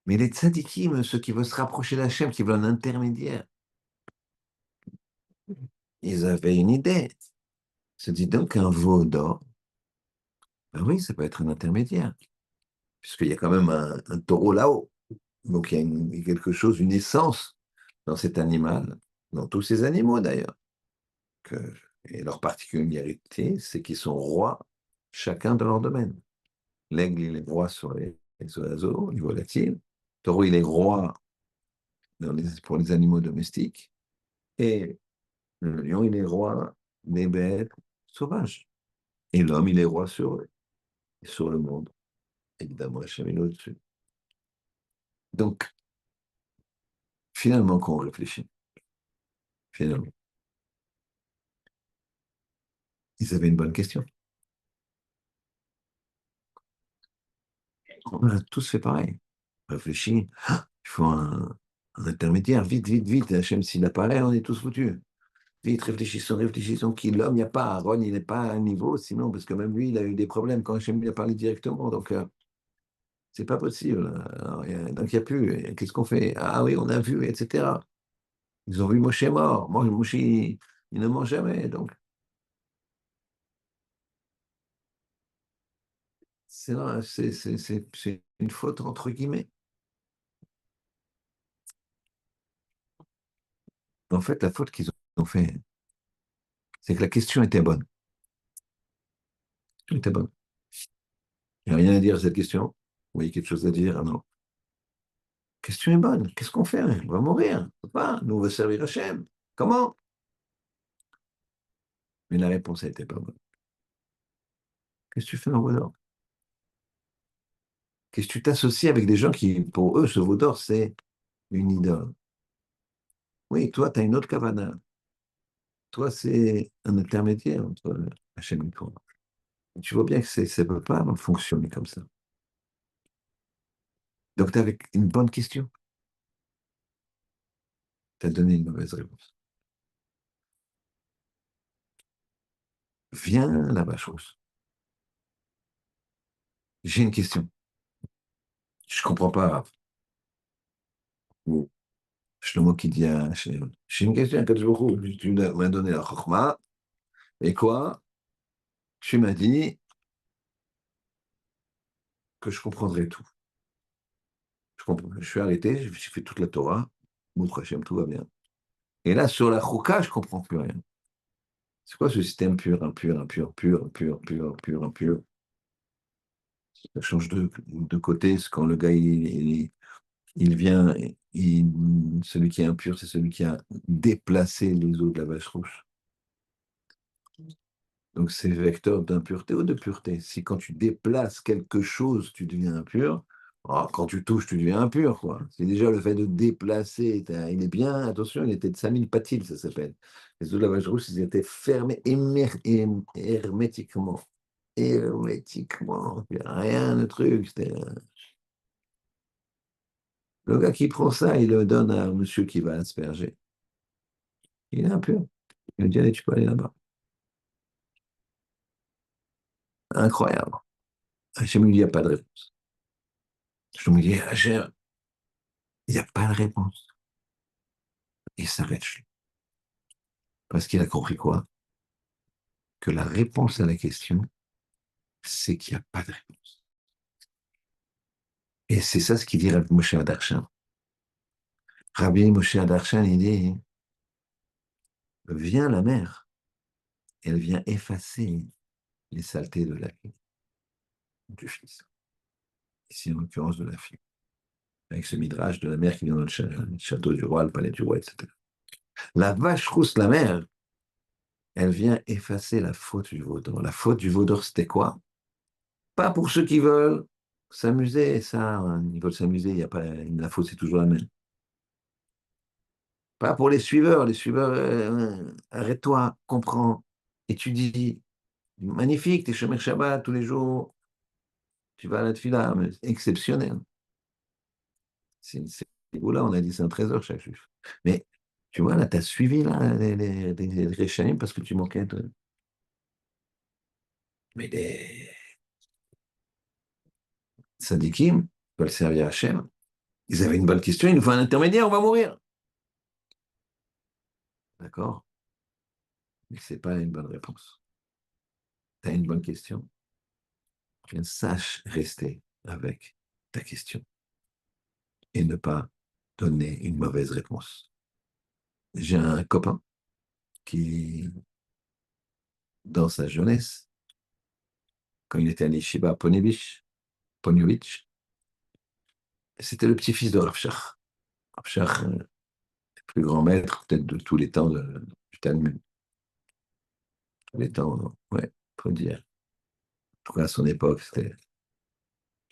Mais les Tzadikim, ceux qui veulent se rapprocher d'Hachem, qui veulent un intermédiaire, ils avaient une idée. Ils se dit donc un veau d'or, ben oui, ça peut être un intermédiaire, puisqu'il y a quand même un taureau là-haut. Donc il y a quelque chose, une essence dans cet animal, dans tous ces animaux d'ailleurs. Et leur particularité, c'est qu'ils sont rois chacun dans leur domaine. L'aigle, il est roi sur les oiseaux, les volatiles. Le taureau, il est roi pour les animaux domestiques. Et le lion, il est roi des bêtes sauvages. Et l'homme, il est roi sur le monde. Évidemment, Hachem est au-dessus. Donc, finalement, quand on réfléchit, finalement, ils avaient une bonne question. On a tous fait pareil. Réfléchis, il faut un intermédiaire, vite, vite, vite. Hachem, s'il apparaît, on est tous foutus. Vite, réfléchissons, réfléchissons, qui l'homme, il n'y a pas, Aaron, il n'est pas à un niveau, sinon, parce que même lui, il a eu des problèmes quand Hachem lui a parlé directement, donc c'est pas possible. Alors, donc il n'y a plus, et qu'est-ce qu'on fait? Ah oui, on a vu, etc. Ils ont vu Moshe mort, Moshe, il ne ment jamais, donc c'est une faute entre guillemets. En fait, la faute qu'ils ont fait, c'est que la question était bonne. Elle était bonne. Il n'y a rien à dire à cette question. Vous voyez quelque chose à dire? Ah non. La question est bonne. Qu'est-ce qu'on fait? On va mourir. On peut pas. Nous, on va servir Hachem. Comment? Mais la réponse n'était pas bonne. Qu'est-ce que tu fais dans Vaudor? Qu'est-ce que tu t'associes avec des gens qui, pour eux, ce Vaudor, c'est une idole? Oui, toi, tu as une autre Kavana. Toi, c'est un intermédiaire entre Hachem et toi. Tu vois bien que ça ne peut pas fonctionner comme ça. Donc, tu avais une bonne question. Tu as donné une mauvaise réponse. Viens la vache rousse. J'ai une question. Je ne comprends pas. Ou Shlomo qui dit à Hachem, j'ai une question, Kadosh Baruch Hu, tu m'as donné la chokma, et quoi? Tu m'as dit que je comprendrais tout. Je suis arrêté, j'ai fait toute la Torah, Baruch Hashem, tout va bien. Et là, sur la chouka, je ne comprends plus rien. C'est quoi ce système pur, impur, impur, pur, pur, pur, pur, impur? Ça change de côté, c'est quand le gars, il vient, celui qui est impur, c'est celui qui a déplacé les eaux de la vache rouge. Donc c'est vecteur d'impureté ou de pureté. Si quand tu déplaces quelque chose, tu deviens impur, quand tu touches, tu deviens impur, quoi. C'est déjà le fait de déplacer. Il est bien, attention, il était de 5000 patil, ça s'appelle. Les eaux de la vache rouge, ils étaient fermés hermétiquement. Hermétiquement. Il n'y a rien de truc. Le gars qui prend ça, il le donne à un monsieur qui va asperger. Il est impur. Il lui dit, allez, tu peux aller là-bas. Incroyable. Hachem lui dit, il n'y a pas de réponse. Je me dis, Hachem, il n'y a pas de réponse. Il s'arrête. Parce qu'il a compris quoi? Que la réponse à la question, c'est qu'il n'y a pas de réponse. Et c'est ça ce qu'il dit Rabbi Moshe Adarshan. Rabbi Moshe Adarshan, il dit, vient la mer, elle vient effacer les saletés de la fille, du fils. Ici, en l'occurrence, de la fille. Avec ce midrash de la mère qui vient dans le château du roi, le palais du roi, etc. La vache rousse, la mère, elle vient effacer la faute du vaudor. La faute du vaudor, c'était quoi? Pas pour ceux qui veulent s'amuser, ça, hein, ils veulent s'amuser, il y a pas, la faute, c'est toujours la même. Pas pour les suiveurs, arrête-toi, comprends, étudie. Magnifique, t'es Shomer Shabbat tous les jours, tu vas à la tefila, mais exceptionnel. C'est là, on a dit c'est un trésor chaque juif. Mais tu vois, là, tu as suivi là, les Réchaïm parce que tu manquais de. Mais les Sadikim veulent servir Hachem. Ils avaient une bonne question, il nous faut un intermédiaire, on va mourir. D'accord? Mais ce n'est pas une bonne réponse. Tu as une bonne question. Bien, sache rester avec ta question et ne pas donner une mauvaise réponse. J'ai un copain qui, dans sa jeunesse, quand il était à l'Yeshiva à Poniovitch. C'était le petit-fils de Rav Shach. Rav Shach, le plus grand maître peut-être de tous les temps du Talmud. Tous les temps, ouais, faut dire. En tout cas, à son époque, c'était...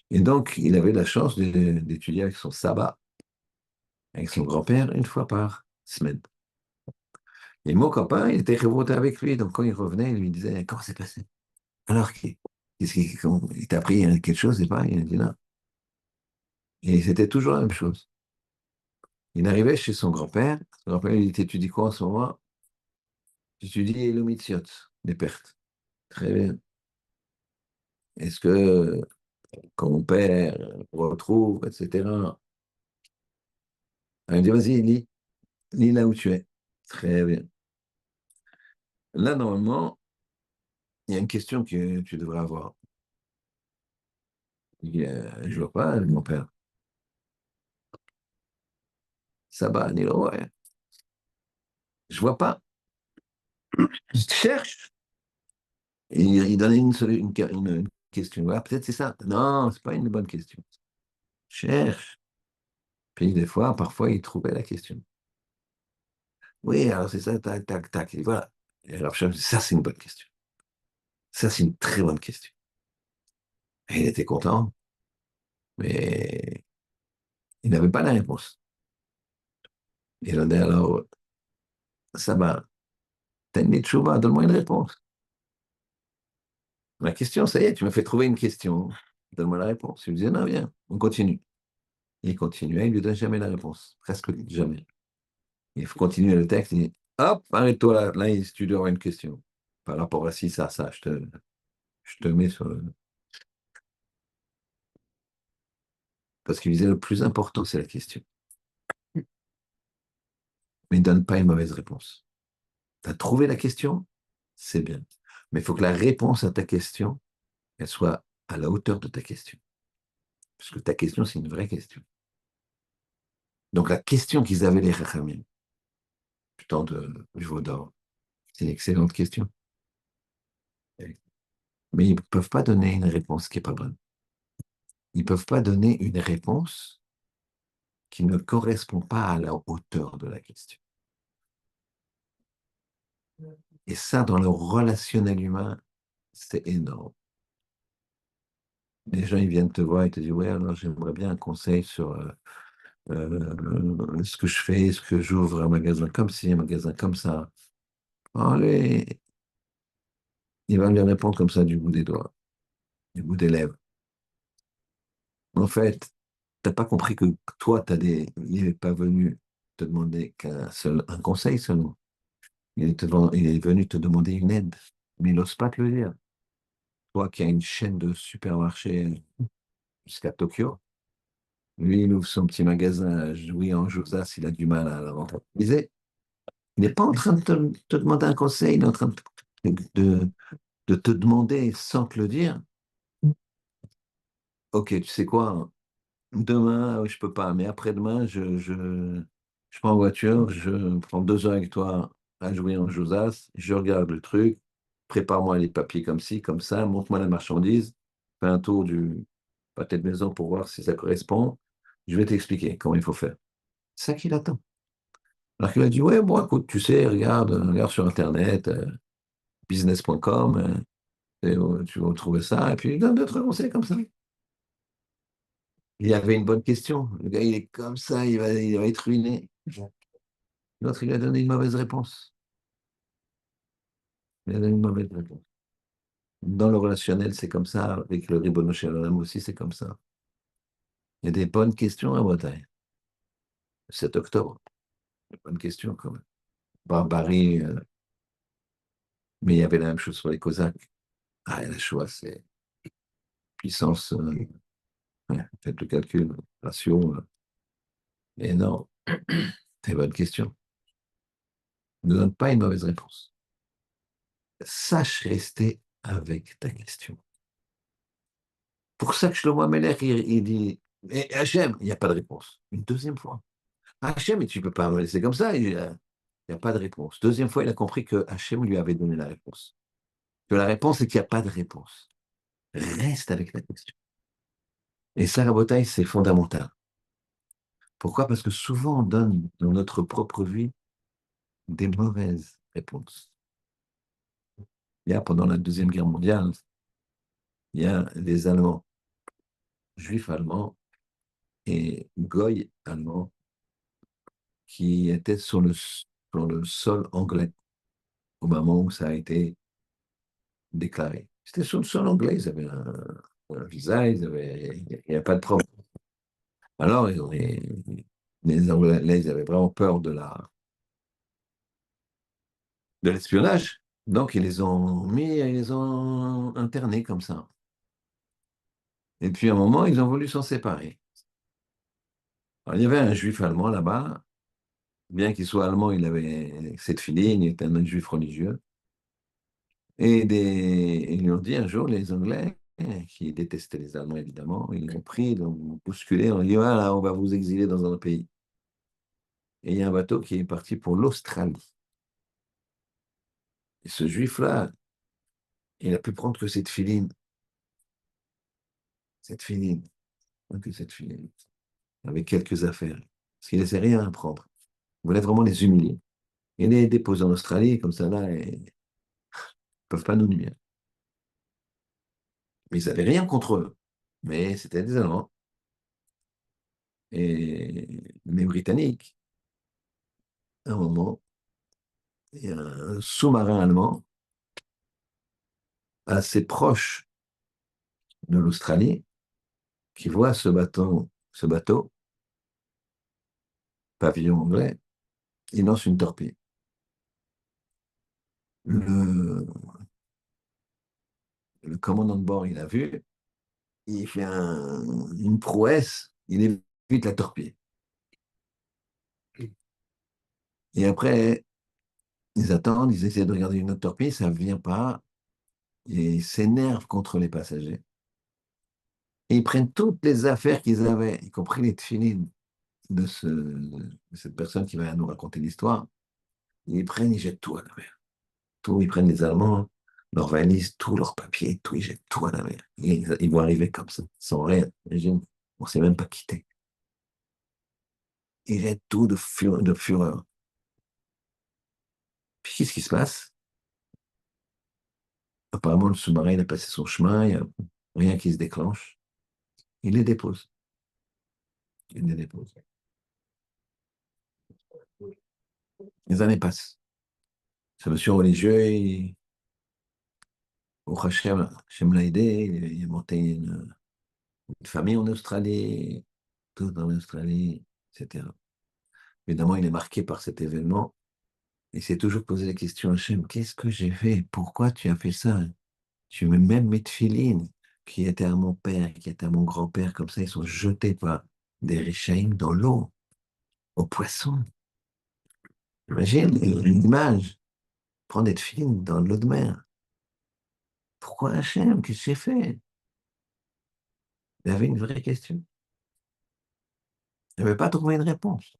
Et donc, il avait la chance d'étudier avec son sabbat, avec son grand-père, une fois par semaine. Et mon copain, il était révolté avec lui. Donc, quand il revenait, il lui disait, comment c'est passé? Alors, il t'a appris quelque chose, c'est pas? Il a dit non. Et c'était toujours la même chose. Il arrivait chez son grand-père. Son grand-père lui dit, t'étudies quoi en ce moment? J'étudie le mitziot, les pertes. Très bien. Est-ce que quand mon père retrouve, etc. Il me dit, vas-y, lis là où tu es. Très bien. Là, normalement, il y a une question que tu devrais avoir. Il dit, je vois pas, mon père. Ça va, ni le ouais. Je vois pas. Je cherche. Et il donnait une question. Voilà, peut-être c'est ça. Non, c'est pas une bonne question. Cherche. Puis des fois, parfois, il trouvait la question. Oui, alors c'est ça, tac, tac, tac. Et voilà. Et alors, ça, c'est une bonne question. Ça, c'est une très bonne question. Et il était content, mais il n'avait pas la réponse. Il a dit alors, ça va, t'as une tchouva, donne-moi une réponse. La question, ça y est, tu m'as fait trouver une question. Donne-moi la réponse. Il lui disait, non, viens, on continue. Il continuait, il ne lui donne jamais la réponse. Presque jamais. Il faut continuer le texte, il dit, hop, arrête-toi là, là, tu dois avoir une question. Par rapport à ci, ça, je te mets sur le... Parce qu'il disait, le plus important, c'est la question. Mais ne donne pas une mauvaise réponse. Tu as trouvé la question, c'est bien. Mais il faut que la réponse à ta question, elle soit à la hauteur de ta question. Parce que ta question, c'est une vraie question. Donc la question qu'ils avaient les Rachamim, du temps de Jourdan, c'est une excellente question. Mais ils ne peuvent pas donner une réponse qui n'est pas bonne. Ils ne peuvent pas donner une réponse qui ne correspond pas à la hauteur de la question. Et ça, dans le relationnel humain, c'est énorme. Les gens, ils viennent te voir et te disent, ouais, alors j'aimerais bien un conseil sur ce que je fais, est-ce que j'ouvre un magasin comme ci, un magasin comme ça. Allez, il va lui répondre comme ça du bout des doigts, du bout des lèvres. En fait, t'as pas compris que toi, il n'est pas venu te demander un conseil seulement. Il est venu te demander une aide, mais il n'ose pas te le dire. Toi qui as une chaîne de supermarchés jusqu'à Tokyo, lui, il ouvre son petit magasin à Jouy en Josas, il a du mal à le rentabiliser. Il n'est pas en train de te demander un conseil, il est en train de, de te demander sans te le dire, ok, tu sais quoi, demain, je peux pas, mais après-demain, je prends en voiture, je prends 2 heures avec toi à jouer en Josas, je regarde le truc, prépare-moi les papiers comme ci, comme ça, montre-moi la marchandise, fais un tour du pâté de maison pour voir si ça correspond, je vais t'expliquer comment il faut faire. C'est ça qu'il attend. Alors qu'il a dit, ouais, bon, écoute, tu sais, regarde sur Internet, business.com, tu vas trouver ça, et puis il donne d'autres conseils comme ça. Il y avait une bonne question. Le gars, il est comme ça, il va être ruiné. L'autre, il a donné une mauvaise réponse. Il a donné une mauvaise réponse. Dans le relationnel, c'est comme ça. Avec le Ribono Shel Olam aussi, c'est comme ça. Il y a des bonnes questions à Bretagne. 7 octobre, des bonnes questions quand même. Barbarie, mais il y avait la même chose sur les Cosaques. Ah, et la Shoah, c'est puissance, ouais, faites le calcul, ratio, énorme. C'est une bonne question. Ne donne pas une mauvaise réponse. Sache rester avec ta question. Pour ça que Shlomo Ameler, il dit, mais Hachem, il n'y a pas de réponse. Une deuxième fois. Hachem, mais tu ne peux pas me laisser comme ça, il n'y a pas de réponse. Deuxième fois, il a compris que Hachem lui avait donné la réponse. Que la réponse, c'est qu'il n'y a pas de réponse. Reste avec la question. Et ça, Rabotai, c'est fondamental. Pourquoi? Parce que souvent, on donne dans notre propre vie des mauvaises réponses. Il y a, pendant la Deuxième Guerre mondiale, il y a des Allemands, juifs allemands et goy allemands qui étaient sur le sol anglais au moment où ça a été déclaré. C'était sur le sol anglais, ils avaient un visa, il n'y avait pas de problème. Alors, les Anglais, ils avaient vraiment peur de l'espionnage. Donc, ils les ont internés comme ça. Et puis, à un moment, ils ont voulu s'en séparer. Alors, il y avait un juif allemand là-bas. Bien qu'il soit allemand, il avait cette filine, il était un juif religieux. Ils lui ont dit un jour, les Anglais, qui détestaient les Allemands évidemment, ils l'ont pris, ils l'ont bousculé, ils ont dit, voilà, on va vous exiler dans un autre pays. Et il y a un bateau qui est parti pour l'Australie. Et ce juif-là, il a pu prendre que cette filine, que cette filine, avec quelques affaires. Parce qu'il ne laissait rien à prendre. Il voulait vraiment les humilier. Et les déposer en Australie, comme ça, là, ils ne peuvent pas nous nuire. Mais ils n'avaient rien contre eux. Mais c'était des Allemands. Et les Britanniques, à un moment, il y a un sous-marin allemand assez proche de l'Australie qui voit ce bateau, pavillon anglais, il lance une torpille. Le, le commandant de bord, il a vu, il fait une prouesse, il évite la torpille. Et après, ils attendent, ils essaient de regarder une autre torpille, ça ne vient pas, et ils s'énervent contre les passagers. Et ils prennent toutes les affaires qu'ils avaient, y compris les tefilines de cette personne qui va nous raconter l'histoire. Ils prennent, ils jettent tout à la mer. Tout, ils prennent les Allemands, leurs valises, tous leurs papiers, tout, ils jettent tout à la mer. Ils vont arriver comme ça, sans rien. Imagine, on ne s'est même pas quitté. Ils jettent tout de fureur. Puis qu'est-ce qui se passe? Apparemment, le sous-marin, il a passé son chemin, il n'y a rien qui se déclenche. Il les dépose. Il les dépose. Les années passent. Ce monsieur religieux, au Hachem l'a aidé, il a monté une famille en Australie, tout en Australie, etc. Évidemment, il est marqué par cet événement. Il s'est toujours posé la question à Hachem, qu'est-ce que j'ai fait? Pourquoi tu as fait ça? Tu mets même mes tefilines, qui étaient à mon père, qui étaient à mon grand-père, comme ça, ils sont jetés par des richaïm dans l'eau, aux poissons. Imagine une image, prendre des tefilines dans l'eau de mer. Pourquoi Hachem? Qu'est-ce que j'ai fait? Il avait une vraie question. Il n'avait pas trouvé une réponse.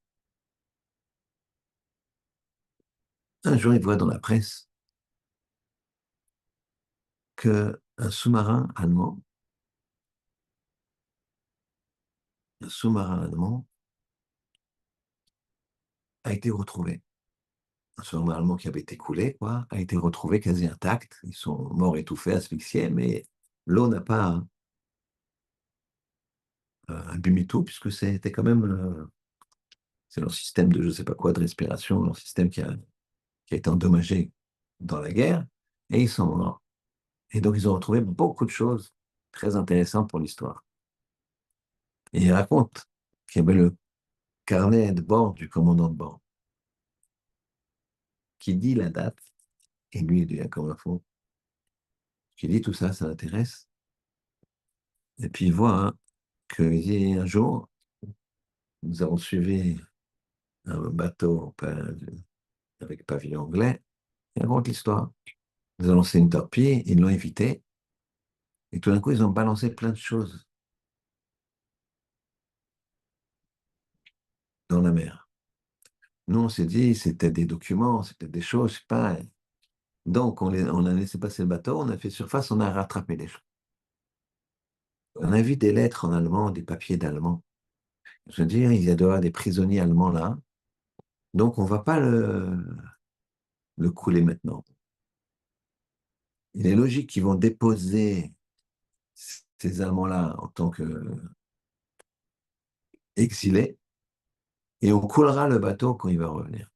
Un jour, il voit dans la presse qu'un sous-marin allemand, un sous-marin allemand a été retrouvé. Un sous-marin allemand qui avait été coulé, quoi, a été retrouvé quasi intact. Ils sont morts étouffés, asphyxiés, mais l'eau n'a pas abîmé tout, puisque c'était quand même c'est leur système de je ne sais pas quoi de respiration, leur système qui a été endommagé dans la guerre, et ils sont morts. Et donc, ils ont retrouvé beaucoup de choses très intéressantes pour l'histoire. Et il raconte qu'il y avait le carnet de bord du commandant de bord qui dit la date, et lui, il devient comme un fou, qui dit tout ça, ça l'intéresse. Et puis il voit qu'il dit un jour, nous avons suivi un bateau avec pavillon anglais, il raconte l'histoire. Ils ont lancé une torpille, ils l'ont évité, et tout d'un coup, ils ont balancé plein de choses dans la mer. Nous, on s'est dit, c'était des documents, c'était des choses, je sais pas. Donc, on a laissé passer le bateau, on a fait surface, on a rattrapé les choses. On a vu des lettres en allemand, des papiers d'allemand. Je veux dire, il y a doit y avoir des prisonniers allemands là. Donc, on ne va pas le couler maintenant. Il est logique qu'ils vont déposer ces Allemands-là en tant qu'exilés et on coulera le bateau quand il va revenir.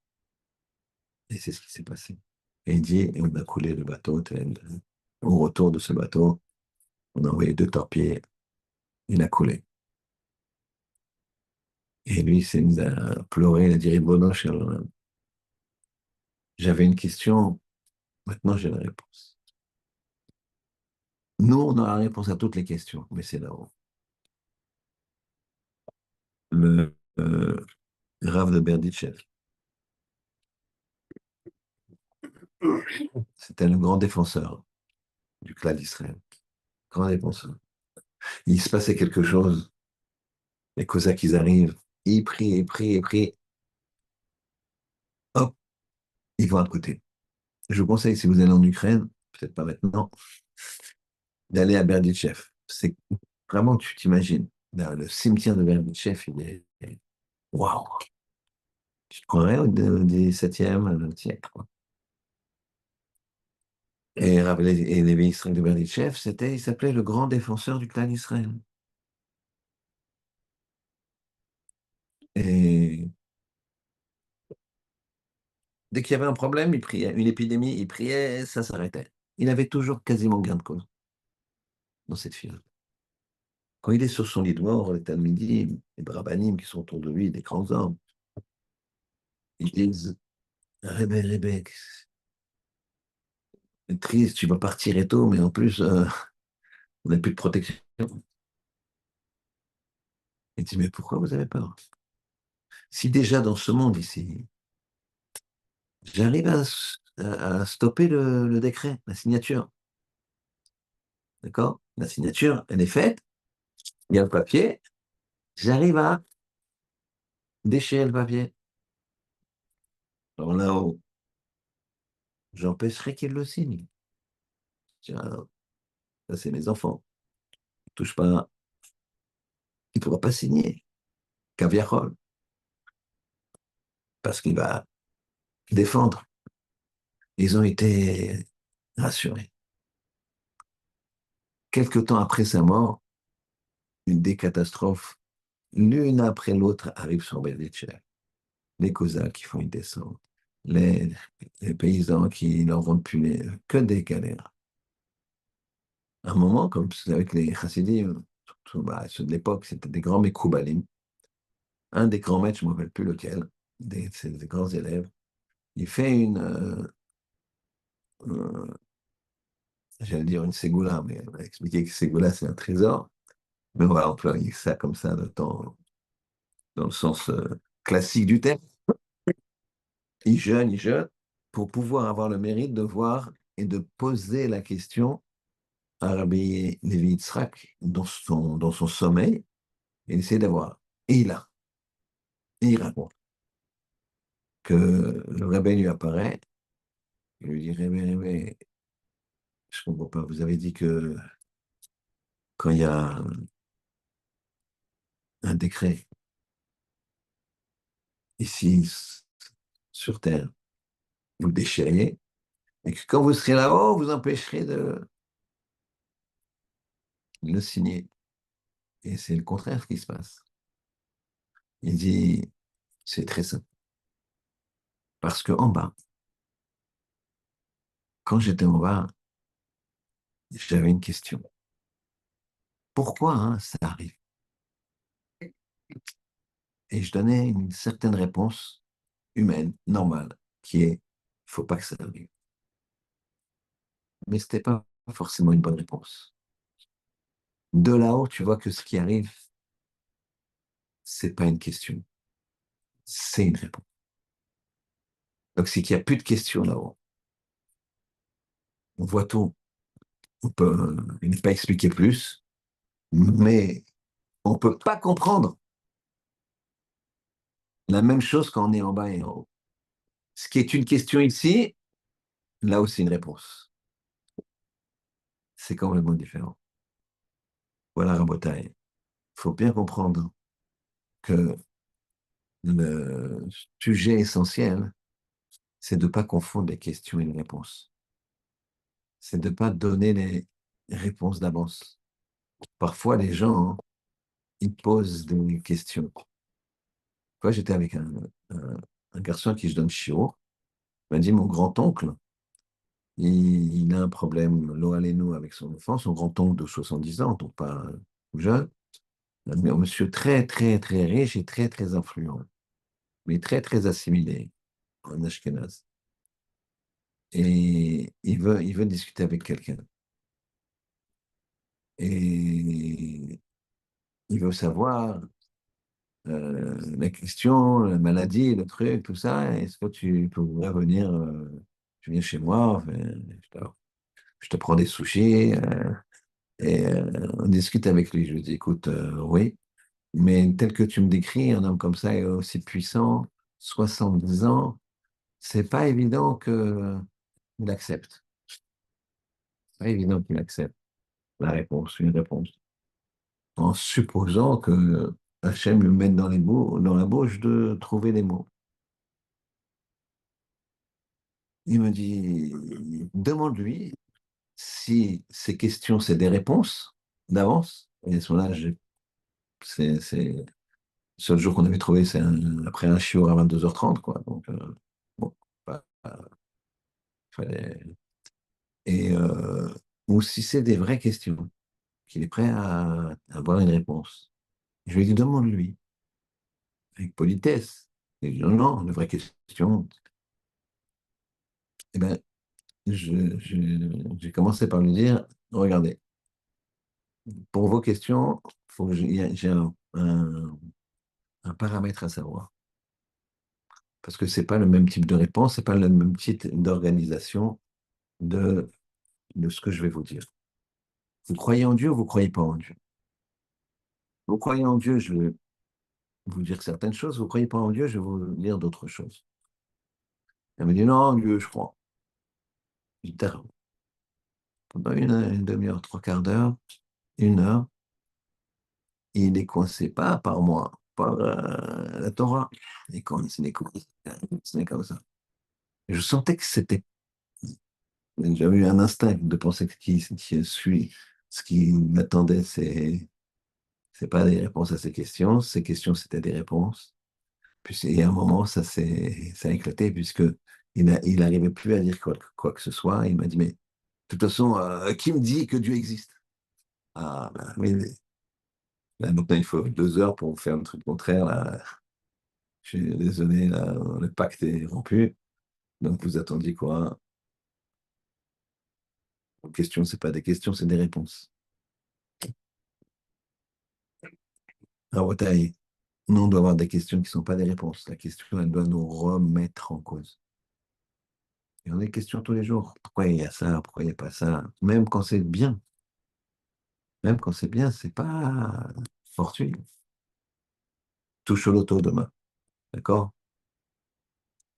Et c'est ce qui s'est passé. Et il dit, et on a coulé le bateau. Au retour de ce bateau, on a envoyé 2 torpilles, il a coulé. Et lui, il s'est mis à pleurer, il a dit, Ribono Shel Olam, j'avais une question, maintenant j'ai la réponse. Nous, on a la réponse à toutes les questions, mais c'est là-haut. Le Rav de Berditchev, c'était le grand défenseur du clan d'Israël. Grand défenseur. Il se passait quelque chose, les Cosaques, ils arrivent, ils prient, ils prient, ils prient, hop, ils vont à côté. Je vous conseille, si vous allez en Ukraine, peut-être pas maintenant, d'aller à Berditchev. C'est vraiment, tu t'imagines, le cimetière de Berditchev, il est waouh! Tu te croirais au XVIIe siècle, quoi. Et Lévi Israël de Berditchev, il s'appelait le grand défenseur du clan d'Israël. Et dès qu'il y avait un problème, il priait. Une épidémie, il priait, ça s'arrêtait. Il avait toujours quasiment gain de cause dans cette file. Quand il est sur son lit de mort, les Talmidim, les Brabanim qui sont autour de lui, des grands hommes, ils disent, Rébé, Rébé, c'est triste, tu vas partir et tout, mais en plus, on n'a plus de protection. Il dit, mais pourquoi vous avez peur? Si déjà dans ce monde ici, j'arrive à stopper le décret, la signature, d'accord? La signature, elle est faite, il y a le papier, j'arrive à déchirer le papier. Alors là-haut, j'empêcherai qu'il le signe. Tiens, ça c'est mes enfants. Ils ne touchent pas, il ne pourra pas signer. Caviarol, parce qu'il va défendre. Ils ont été rassurés. Quelque temps après sa mort, des catastrophes, l'une après l'autre, arrivent sur Berdichev. Les Cosaques qui font une descente, les, les paysans qui n'en vendent plus que des galères. À un moment, comme c'est avec les chassidim, surtout bah, ceux de l'époque, c'était des grands Mekoubalim. Un des grands maîtres, je ne me rappelle plus lequel, des grands élèves, il fait euh, j'allais dire une ségoula, mais on va expliquer que ségoula, c'est un trésor. Mais on va employer ça comme ça dans le sens classique du terme. Il jeûne, pour pouvoir avoir le mérite de voir et de poser la question à Rabbi Levi Yitzhak dans son sommeil, et il essaie d'avoir. Et il raconte que le Rebbe lui apparaît, il lui dit, Rebbe, je ne comprends pas, vous avez dit que quand il y a un décret ici sur Terre, vous le déchiriez, et que quand vous serez là-haut, vous empêcherez de le signer. Et c'est le contraire qui se passe. Il dit, c'est très simple. Parce qu'en bas, quand j'étais en bas, j'avais une question. Pourquoi hein, ça arrive? Et je donnais une certaine réponse humaine, normale, qui est, il ne faut pas que ça arrive. Mais ce n'était pas forcément une bonne réponse. De là-haut, tu vois que ce qui arrive, c'est pas une question, c'est une réponse. Donc, c'est qu'il n'y a plus de questions là-haut. On voit tout. On peut ne pas expliquer plus, mais on ne peut pas comprendre la même chose quand on est en bas et en haut. Ce qui est une question ici, là aussi une réponse. C'est complètement différent. Voilà, Rabotai. Il faut bien comprendre que le sujet essentiel, c'est de ne pas confondre les questions et les réponses. C'est de ne pas donner les réponses d'avance. Parfois, les gens, ils posent des questions. Moi, j'étais avec un garçon à qui je donne chiot. Il m'a dit, mon grand-oncle, il a un problème, l'eau avec son enfant, son grand-oncle de 70 ans, donc pas jeune, mais un monsieur très, très, très riche et très, très influent, mais très, très assimilé en Ashkenaz. Et il veut discuter avec quelqu'un. Et il veut savoir la question, la maladie, le truc, tout ça. Est-ce que tu pourrais venir, tu viens chez moi, enfin, je te prends des sushis, et on discute avec lui. Je lui dis, écoute, oui, mais tel que tu me décris, un homme comme ça est aussi puissant, 70 ans, c'est pas évident qu'il accepte. Pas évident qu'il accepte la réponse, une réponse. En supposant que Hachem lui mette dans la bouche de trouver les mots. Il me dit, demande-lui si ces questions, c'est des réponses d'avance. Et à ce moment-là, c'est le seul jour qu'on avait trouvé, c'est après un chiot à 22h30, quoi. Donc, bon, fallait. Et, ou si c'est des vraies questions, qu'il est prêt à avoir une réponse. Je lui ai dit, demande-lui, avec politesse. Il dit, non, non, une vraie question. Eh ben, j'ai commencé par lui dire, regardez, pour vos questions, faut que j'ai un paramètre à savoir. Parce que c'est pas le même type de réponse, c'est pas le même type d'organisation de, de ce que je vais vous dire. Vous croyez en Dieu ou vous croyez pas en Dieu? Vous croyez en Dieu, je vais vous dire certaines choses. Vous croyez pas en Dieu, je vais vous dire d'autres choses. Elle me dit, non, en Dieu, je crois. Je dis, d'accord. Pendant une demi-heure, trois quarts d'heure, une heure, il est coincé, pas par moi, par la Torah. Il est coincé, c'est comme ça. Je sentais que c'était. J'avais eu un instinct de penser que ce qui m'attendait, c'est pas des réponses à ces questions. Ces questions, c'était des réponses. Puis, et à un moment, ça a éclaté, puisque il n'arrivait plus à dire quoi que ce soit. Il m'a dit, mais de toute façon, qui me dit que Dieu existe? Ah, ben, mais là, maintenant, il faut 2 heures pour faire un truc contraire. Là. Je suis désolé, là, le pacte est rompu. Donc, vous attendiez quoi? Vos questions, c'est pas des questions, c'est des réponses. Ah, Wataï, nous, on doit avoir des questions qui ne sont pas des réponses. La question, elle doit nous remettre en cause. Et on a des questions tous les jours. Pourquoi il y a ça? Pourquoi il n'y a pas ça? Même quand c'est bien. Même quand c'est bien, c'est pas fortuit. Touche au loto demain. D'accord?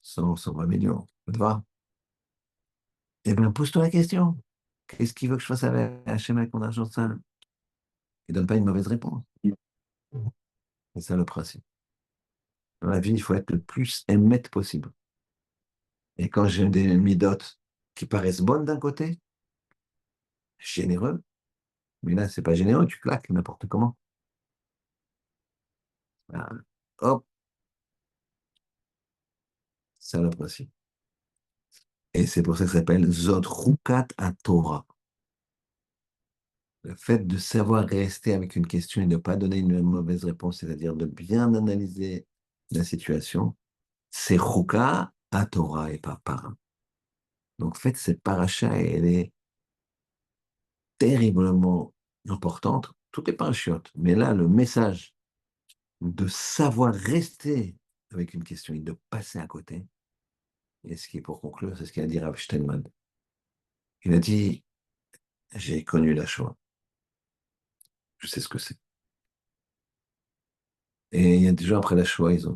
120 millions. Ça te va? Eh bien, pose-toi la question. Qu'est-ce qu'il veut que je fasse avec Hachem avec mon argent sale? Il ne donne pas une mauvaise réponse. C'est ça le principe. Dans la vie, il faut être le plus émette possible. Et quand j'ai des midotes qui paraissent bonnes d'un côté, généreux, mais là, c'est pas généreux, tu claques n'importe comment. Ah, hop, c'est le principe. Et c'est pour ça que ça s'appelle Zod Rukat à Torah. Le fait de savoir rester avec une question et de ne pas donner une mauvaise réponse, c'est-à-dire de bien analyser la situation, c'est Ruka à Torah et pas para. Donc, en fait, cette paracha, elle est terriblement importante. Tout est parachute. Mais là, le message de savoir rester avec une question et de passer à côté, et ce qui est pour conclure, c'est ce qu'a dit Rav Steinman. Il a dit, j'ai connu la Shoah, je sais ce que c'est. Et il y a des gens après la Shoah, ils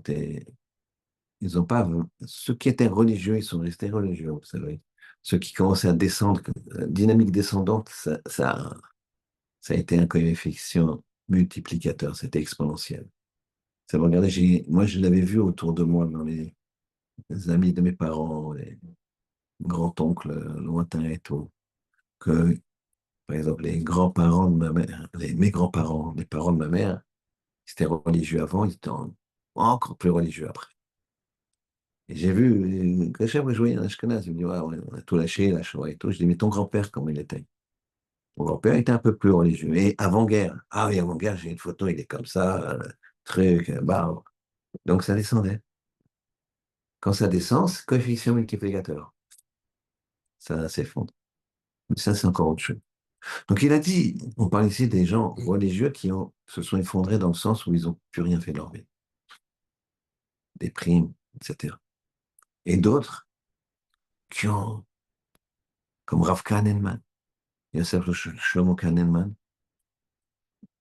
ont pas, ceux qui étaient religieux, ils sont restés religieux, vous savez. Ceux qui commençaient à descendre, dynamique descendante, ça Ça a été un coefficient multiplicateur, c'était exponentiel. Ça me regardait, moi je l'avais vu autour de moi, dans les amis de mes parents, les grands-oncles lointains et tout, que, par exemple, les grands-parents de ma mère, mes grands-parents, les parents de ma mère, ils étaient religieux avant, ils étaient encore plus religieux après. Et j'ai vu, que chaque fois que je voyais un Ashkenaz, il me dit, ouais, on a tout lâché, la Shoah et tout. Je dis, mais ton grand-père, comment il était? Mon grand-père était un peu plus religieux. Et avant-guerre, ah oui, avant-guerre, j'ai une photo, il est comme ça, truc, barbe. Donc ça descendait. Quand ça descend, c'est coefficient multiplicateur. Ça s'effondre. Mais ça, c'est encore autre chose. Donc il a dit, on parle ici des gens religieux se sont effondrés dans le sens où ils n'ont plus rien fait de leur vie. Des primes, etc. Et d'autres qui ont, comme Rav Kahneman, Yosef Shlomo Kahneman,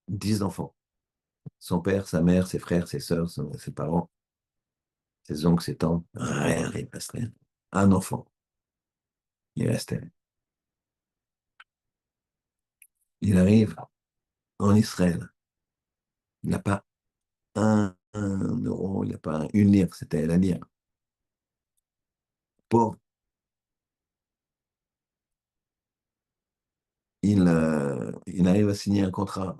10 enfants. Son père, sa mère, ses frères, ses sœurs, ses parents, ses oncles, ses tantes, rien, il reste rien. Un enfant, il restait. Il arrive en Israël. Il n'a pas un euro, il n'a pas une lire, c'était la lire. Pauvre. Il arrive à signer un contrat.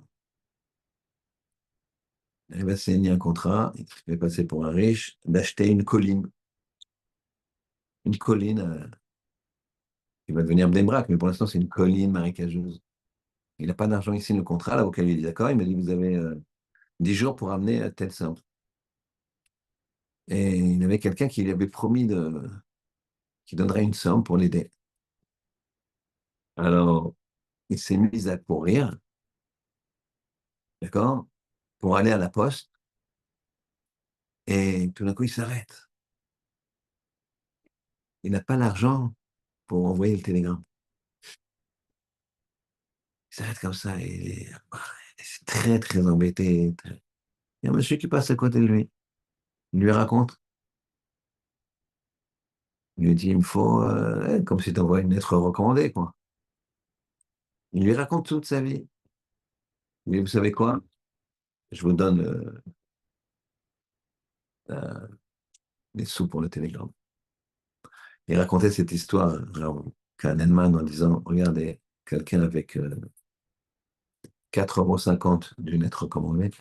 Il arrive à signer un contrat, il se fait passer pour un riche, d'acheter une colline. Une colline qui va devenir Bnei Brak, mais pour l'instant, c'est une colline marécageuse. Il n'a pas d'argent, il signe le contrat, l'avocat lui dit d'accord, il m'a dit vous avez 10 jours pour amener telle somme. Et il avait quelqu'un qui lui avait promis qui donnerait une somme pour l'aider. Alors, il s'est mis à courir, d'accord, pour aller à la poste, et tout d'un coup, il s'arrête. Il n'a pas l'argent pour envoyer le télégramme. Il s'arrête comme ça, et il est très, très embêté. Il y a un monsieur qui passe à côté de lui. Il lui raconte. Il lui dit, il me faut, comme si tu envoies une lettre recommandée, quoi. Il lui raconte toute sa vie. Mais vous savez quoi? Je vous donne euh, les sous pour le télégramme. Il racontait cette histoire, genre, Kahneman, en disant, regardez, quelqu'un avec 4,50 € d'une lettre recommandée,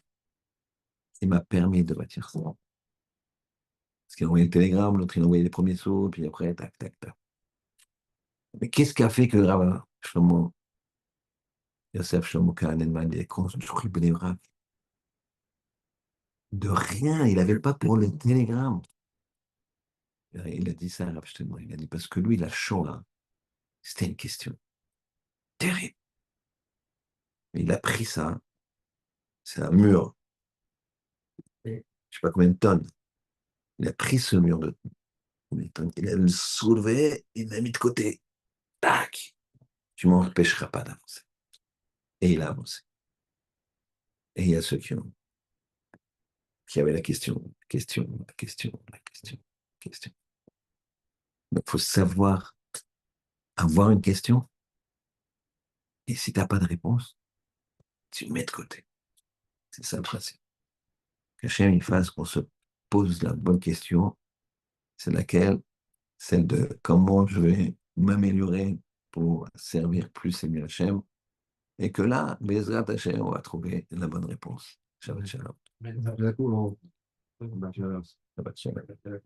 il m'a permis de bâtir ça. Parce qu'il a envoyé le télégramme, l'autre il a envoyé les premiers sous, puis après, tac, tac, tac. Mais qu'est-ce qui a fait que Rav Shlomo, Yosef Shlomo Kahneman, il a construit Bnei Brak? De rien, il n'avait pas pour le télégramme. Il a dit ça à Rav Shlomo, il a dit parce que lui, la Shoah, c'était une question terrible. Il a pris ça, c'est un mur, je ne sais pas combien de tonnes. Il a pris ce mur de tonnes, il a le soulevé, il l'a mis de côté. Tac, tu ne m'empêcheras pas d'avancer. Et il a avancé. Et il y a ceux qui avaient la question, la question, la question, la question, la question. Donc, il faut savoir avoir une question. Et si tu n'as pas de réponse, tu le mets de côté. C'est ça le principe. Qu'Hachem il fasse qu'on se pose la bonne question, c'est laquelle? Celle de comment je vais m'améliorer pour servir plus et mieux Hachem. Et que là, Bezrat Hachem, on va trouver la bonne réponse. Shabbat shalom. Mais, Shabbat shalom.